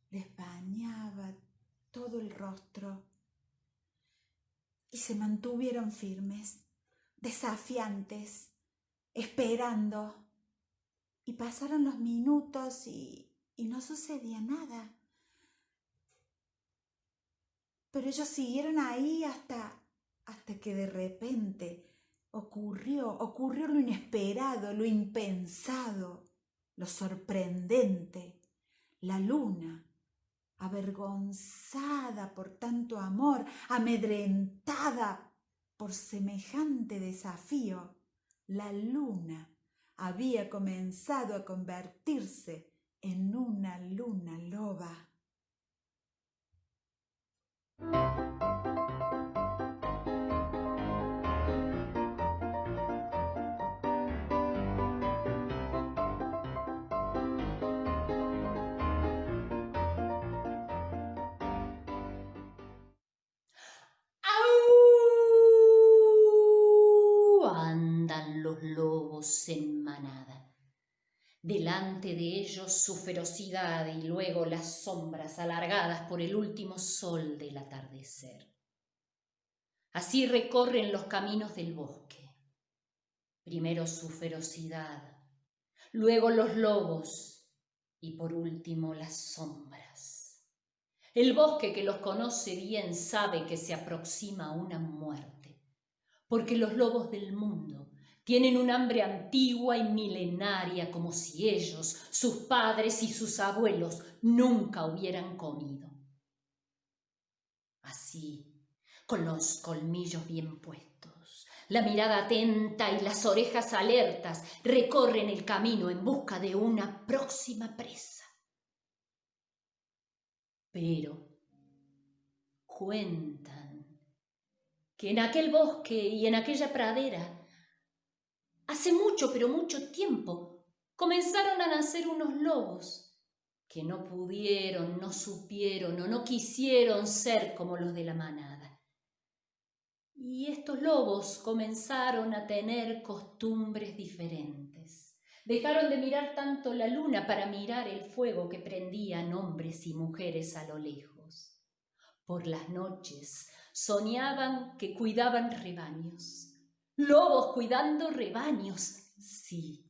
les bañaba todo el rostro. Y se mantuvieron firmes, desafiantes, esperando. Y pasaron los minutos y no sucedía nada. Pero ellos siguieron ahí hasta que de repente ocurrió lo inesperado, lo impensado, lo sorprendente. La luna, avergonzada por tanto amor, amedrentada por semejante desafío, la luna había comenzado a convertirse en una luna loba. ¡Au! Andan los lobos en manada. Delante de ellos su ferocidad y luego las sombras alargadas por el último sol del atardecer. Así recorren los caminos del bosque. Primero su ferocidad, luego los lobos y por último las sombras. El bosque que los conoce bien sabe que se aproxima una muerte, porque los lobos del mundo tienen un hambre antigua y milenaria como si ellos, sus padres y sus abuelos nunca hubieran comido. Así, con los colmillos bien puestos, la mirada atenta y las orejas alertas, recorren el camino en busca de una próxima presa. Pero cuentan que en aquel bosque y en aquella pradera, hace mucho, pero mucho tiempo, comenzaron a nacer unos lobos que no pudieron, no supieron o no quisieron ser como los de la manada. Y estos lobos comenzaron a tener costumbres diferentes. Dejaron de mirar tanto la luna para mirar el fuego que prendían hombres y mujeres a lo lejos. Por las noches soñaban que cuidaban rebaños. Lobos cuidando rebaños, sí.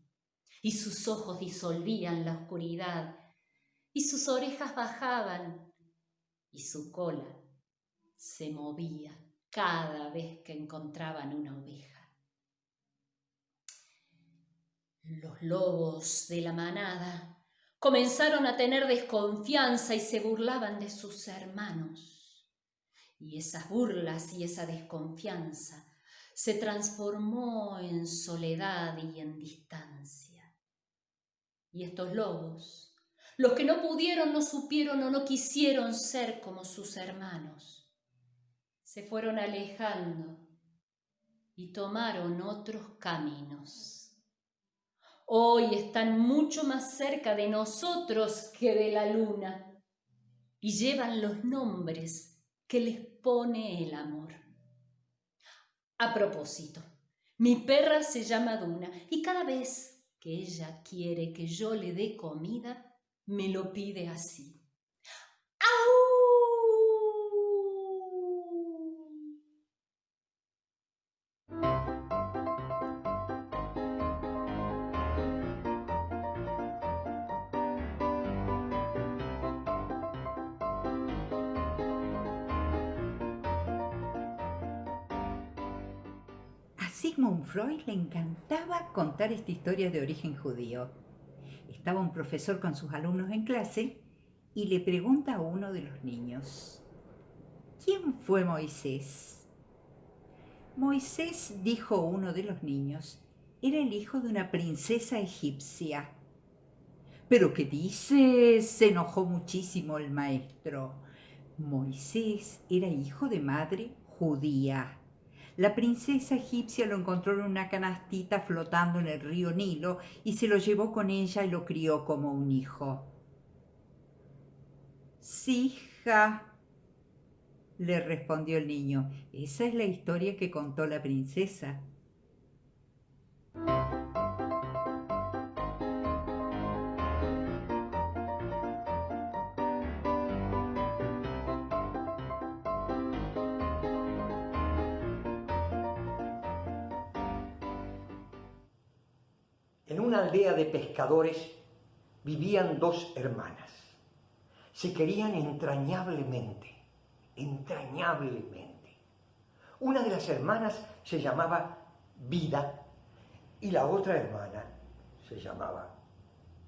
Y sus ojos disolvían la oscuridad, y sus orejas bajaban, y su cola se movía cada vez que encontraban una oveja. Los lobos de la manada comenzaron a tener desconfianza y se burlaban de sus hermanos. Y esas burlas y esa desconfianza se transformó en soledad y en distancia. Y estos lobos, los que no pudieron, no supieron o no quisieron ser como sus hermanos, se fueron alejando y tomaron otros caminos. Hoy están mucho más cerca de nosotros que de la luna y llevan los nombres que les pone el amor. A propósito, mi perra se llama Duna y cada vez que ella quiere que yo le dé comida, me lo pide así. ¡Au! A Sigmund Freud le encantaba contar esta historia de origen judío. Estaba un profesor con sus alumnos en clase y le pregunta a uno de los niños: ¿quién fue Moisés? Moisés, dijo uno de los niños, era el hijo de una princesa egipcia. ¿Pero qué dices?, se enojó muchísimo el maestro. Moisés era hijo de madre judía. La princesa egipcia lo encontró en una canastita flotando en el río Nilo y se lo llevó con ella y lo crió como un hijo. Sí, hija, le respondió el niño, esa es la historia que contó la princesa. En una aldea de pescadores vivían dos hermanas. Se querían entrañablemente. entrañablemente. Una de las hermanas se llamaba Vida y la otra hermana se llamaba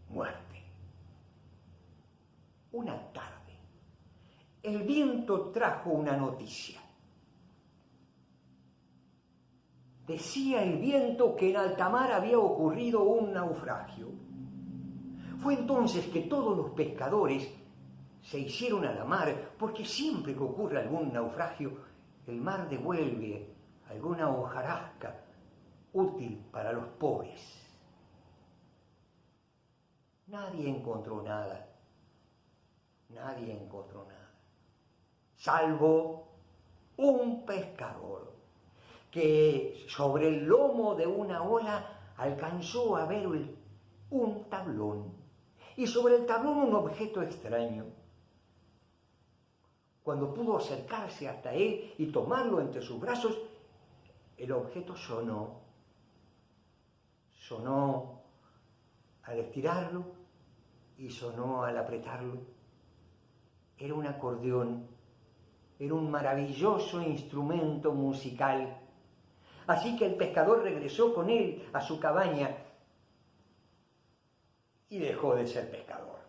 Muerte. Una tarde, el viento trajo una noticia. Decía el viento que en alta mar había ocurrido un naufragio. Fue entonces que todos los pescadores se hicieron a la mar, porque siempre que ocurre algún naufragio, el mar devuelve alguna hojarasca útil para los pobres. Nadie encontró nada, salvo un pescador que sobre el lomo de una ola alcanzó a ver un tablón, y sobre el tablón un objeto extraño. Cuando pudo acercarse hasta él y tomarlo entre sus brazos, el objeto sonó al estirarlo y sonó al apretarlo. Era un acordeón, era un maravilloso instrumento musical. Así que el pescador regresó con él a su cabaña y dejó de ser pescador.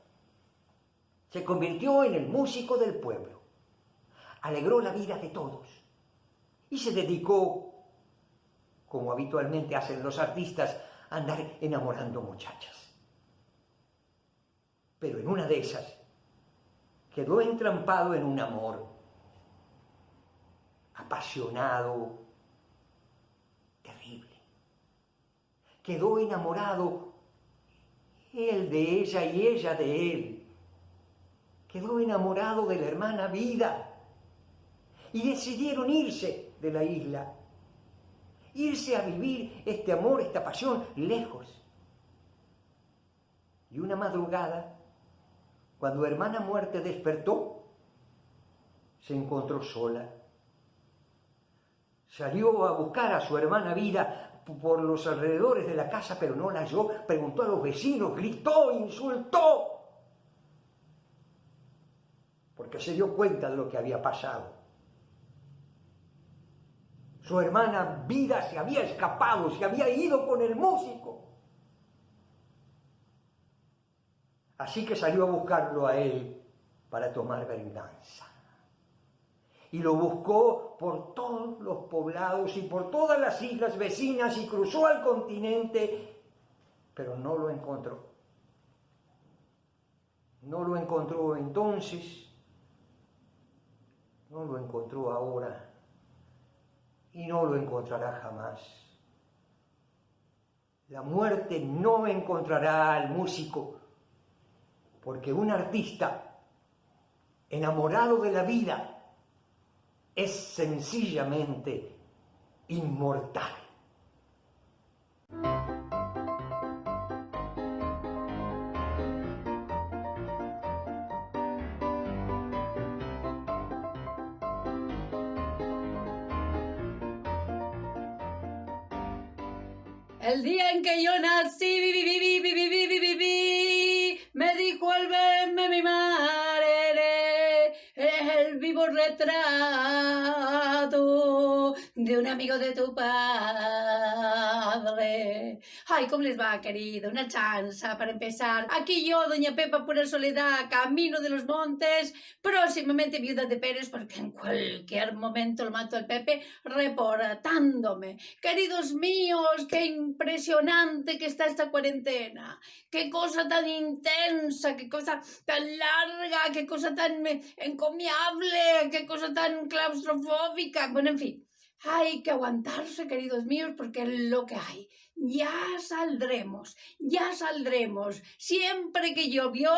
Se convirtió en el músico del pueblo. Alegró la vida de todos y se dedicó, como habitualmente hacen los artistas, a andar enamorando muchachas. Pero en una de esas quedó entrampado en un amor apasionado, terrible. Quedó enamorado él de ella y ella de él. Quedó enamorado de la hermana Vida y decidieron irse de la isla, irse a vivir este amor, esta pasión, lejos. Y una madrugada, cuando hermana Muerte despertó, se encontró sola. Salió a buscar a su hermana Vida por los alrededores de la casa, pero no la halló. Preguntó a los vecinos, gritó, insultó, porque se dio cuenta de lo que había pasado. Su hermana Vida se había escapado, se había ido con el músico. Así que salió a buscarlo a él para tomar venganza. Y lo buscó por todos los poblados y por todas las islas vecinas y cruzó al continente, pero no lo encontró. No lo encontró entonces, no lo encontró ahora y no lo encontrará jamás. La muerte no encontrará al músico, porque un artista enamorado de la vida es sencillamente inmortal. El día en que yo nací, me dijo al verme mi madre, eres el vivo retrato de un amigo de tu padre. Ay, ¿cómo les va, querido? Una chanza para empezar. Aquí yo, doña Pepa, pura soledad, camino de los montes, próximamente viuda de Pérez, porque en cualquier momento lo mato al Pepe, reportándome. Queridos míos, qué impresionante que está esta cuarentena. Qué cosa tan intensa, qué cosa tan larga, qué cosa tan encomiable, qué cosa tan claustrofóbica. Bueno, en fin, hay que aguantarse, queridos míos, porque es lo que hay. Ya saldremos, ya saldremos. Siempre que llovió,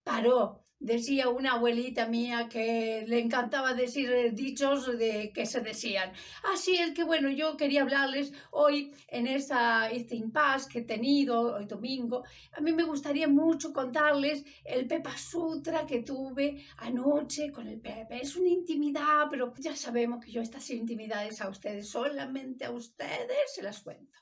paró. Decía una abuelita mía que le encantaba decir dichos de que se decían. Así es que, bueno, yo quería hablarles hoy en este impasse que he tenido hoy domingo. A mí me gustaría mucho contarles el Pepa Sutra que tuve anoche con el Pepe. Es una intimidad, pero ya sabemos que yo estas intimidades a ustedes, solamente a ustedes, se las cuento.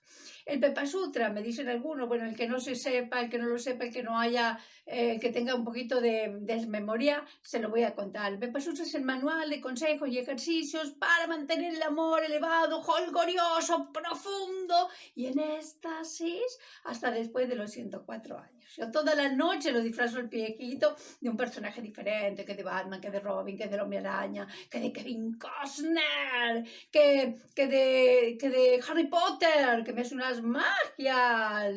el Pepa Sutra, me dicen algunos, bueno, el que no se sepa, el que no lo sepa, el que no haya, que tenga un poquito de desmemoria, se lo voy a contar. El Pepa Sutra es el manual de consejos y ejercicios para mantener el amor elevado, jolgorioso, profundo y en éxtasis hasta después de los 104 años. Yo toda la noche lo disfrazo el viejito de un personaje diferente, que de Batman, que de Robin, que del Hombre Araña, que de Kevin Costner, que de Harry Potter, que me hace unas magias,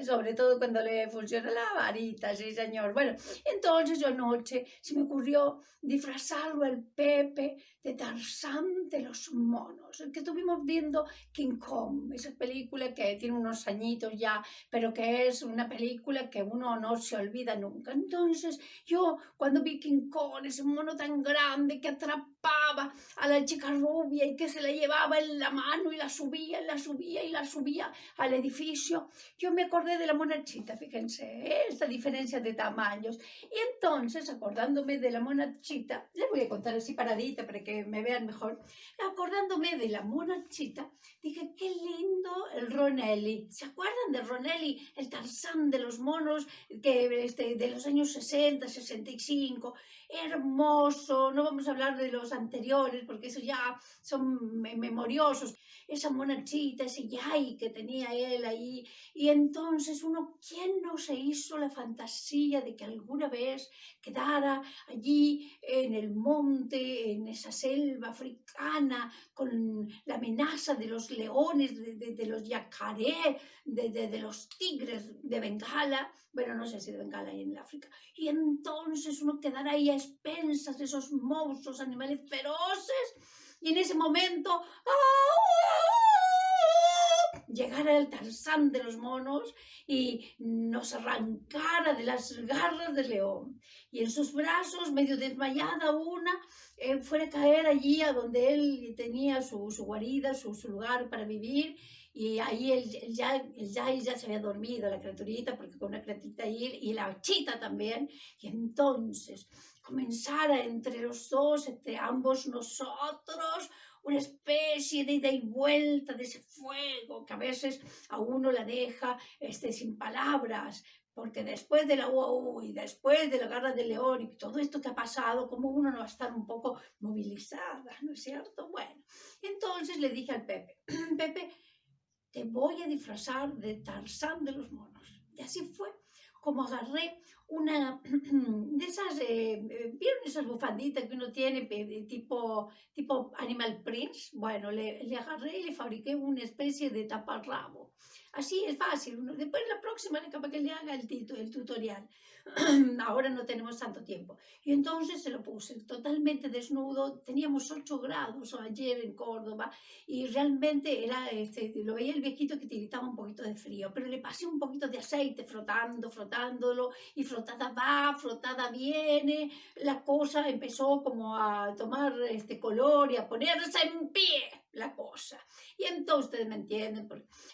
sobre todo cuando le funciona la varita, sí señor. Bueno, entonces yo anoche se me ocurrió disfrazarlo al Pepe de Tarzán de los monos, el que estuvimos viendo King Kong, esa película que tiene unos añitos ya, pero que es una película que uno no se olvida nunca. Entonces yo cuando vi King Kong, ese mono tan grande que atrapaba a la chica rubia y que se la llevaba en la mano y la subía al edificio, yo me acordé de la monachita, fíjense, esta diferencia de tamaños. Y entonces, acordándome de la monachita, les voy a contar así paradita para que me vean mejor, acordándome de la monachita, dije, qué lindo el Ronelli. ¿Se acuerdan de Ronelli, el Tarzán de los monos que, de los años 60, 65? Hermoso, no vamos a hablar de los anteriores porque esos ya son memoriosos. Esa monachita, ese yay que tenía él ahí. Y entonces uno, ¿quién no se hizo la fantasía de que alguna vez quedara allí en el monte, en esa selva africana, con la amenaza de los leones, de los yacaré, de los tigres de Bengala? Bueno, no sé si de Bengala hay en África. Y entonces uno quedara ahí a expensas de esos monstruos, animales feroces, y en ese momento llegara el Tarzán de los monos y nos arrancara de las garras del león. Y en sus brazos, medio desmayada una, fuera a caer allí a donde él tenía su guarida, su lugar para vivir. Y ahí él ya se había dormido, la criaturita, porque con una criaturita ahí, y la chita también. Y entonces comenzara entre los dos, entre ambos nosotros, una especie de ida y vuelta de ese fuego que a veces a uno la deja sin palabras, porque después de la UAU y después de la garra del león y todo esto que ha pasado, como uno no va a estar un poco movilizada, ¿no es cierto? Bueno, entonces le dije al Pepe, Pepe, te voy a disfrazar de Tarzán de los monos. Y así fue como agarré una de esas, ¿vieron esas bufanditas que uno tiene tipo Animal Prints? Bueno, le agarré y le fabriqué una especie de taparrabo. Así es fácil. Después la próxima capaz que le haga el tutorial. Ahora no tenemos tanto tiempo. Y entonces se lo puse totalmente desnudo. Teníamos 8 grados ayer en Córdoba y realmente era, lo veía el viejito que tiritaba un poquito de frío, pero le pasé un poquito de aceite frotándolo, y frotada va, frotada viene. La cosa empezó como a tomar color y a ponerse en pie la cosa. Y entonces, ustedes me entienden.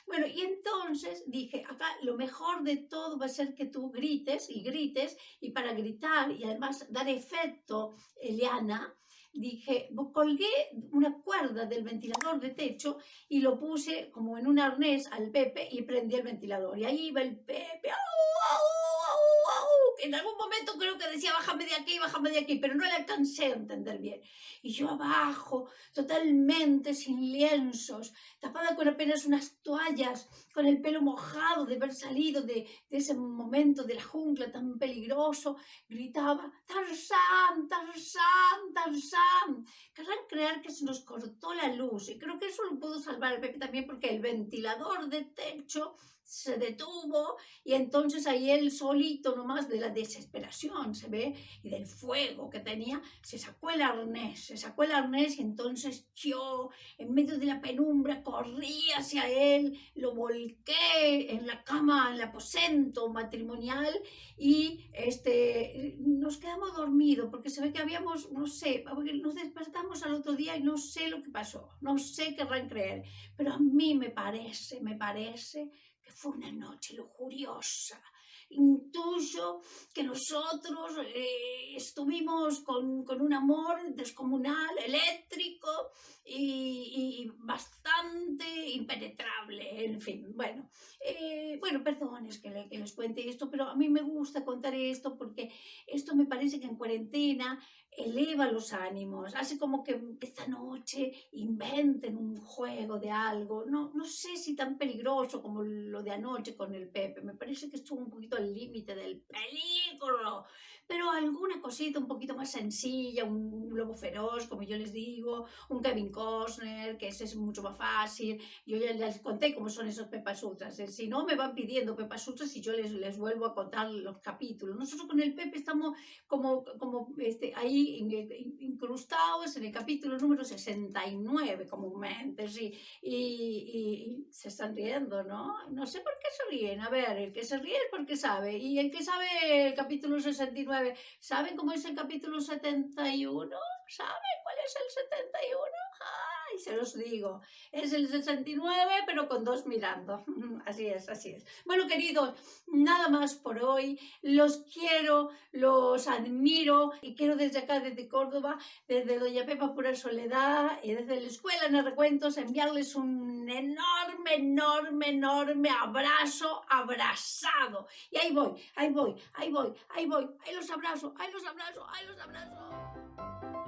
Bueno, y entonces dije, acá lo mejor de todo va a ser que tú grites, y para gritar y además dar efecto, Eliana, dije, colgué una cuerda del ventilador de techo y lo puse como en un arnés al Pepe y prendí el ventilador. Y ahí iba el Pepe, en algún momento creo que decía bájame de aquí, pero no le alcancé a entender bien. Y yo abajo, totalmente sin lienzos, tapada con apenas unas toallas, con el pelo mojado de haber salido de ese momento de la jungla tan peligroso, gritaba, Tarzán, Tarzán, Tarzán. Querrán creer que se nos cortó la luz, y creo que eso lo pudo salvar el Pepe también, porque el ventilador de techo se detuvo y entonces ahí él solito nomás de la desesperación, se ve, y del fuego que tenía, se sacó el arnés y entonces yo en medio de la penumbra corrí hacia él, lo volqué en la cama, en el aposento matrimonial y nos quedamos dormidos porque se ve que habíamos, no sé, nos despertamos al otro día y no sé lo que pasó, no sé qué querrán creer, pero a mí me parece que fue una noche lujuriosa. Intuyo que nosotros estuvimos con un amor descomunal, eléctrico y bastante impenetrable, en fin, bueno. Bueno, perdones que les cuente esto, pero a mí me gusta contar esto porque esto me parece que en cuarentena eleva los ánimos, hace como que esta noche inventen un juego de algo, no sé si tan peligroso como lo de anoche con el Pepe, me parece que estuvo un poquito al límite del peligro, pero alguna cosita un poquito más sencilla, un lobo feroz, como yo les digo, un Kevin Costner, que ese es mucho más fácil. Yo ya les conté cómo son esos Pepa Sutras. Si no, me van pidiendo Pepa Sutras y yo les vuelvo a contar los capítulos. Nosotros con el Pepe estamos como ahí incrustados en el capítulo número 69 comúnmente, sí. Y se están riendo, ¿no? No sé por qué se ríen. A ver, el que se ríe es porque sabe. Y el que sabe el capítulo 69, ¿saben cómo es el capítulo 71? ¿Saben cuál es el 71? ¡Ay! Se los digo. Es el 69, pero con 2 mirando. Así es, así es. Bueno, queridos, nada más por hoy. Los quiero, los admiro y quiero desde acá, desde Córdoba, desde Doña Pepa Pura Soledad y desde la Escuela en Recuentos, enviarles un enorme, enorme, enorme abrazo abrazado. Y ahí voy, ahí los abrazo, ahí los abrazo, ahí los abrazo.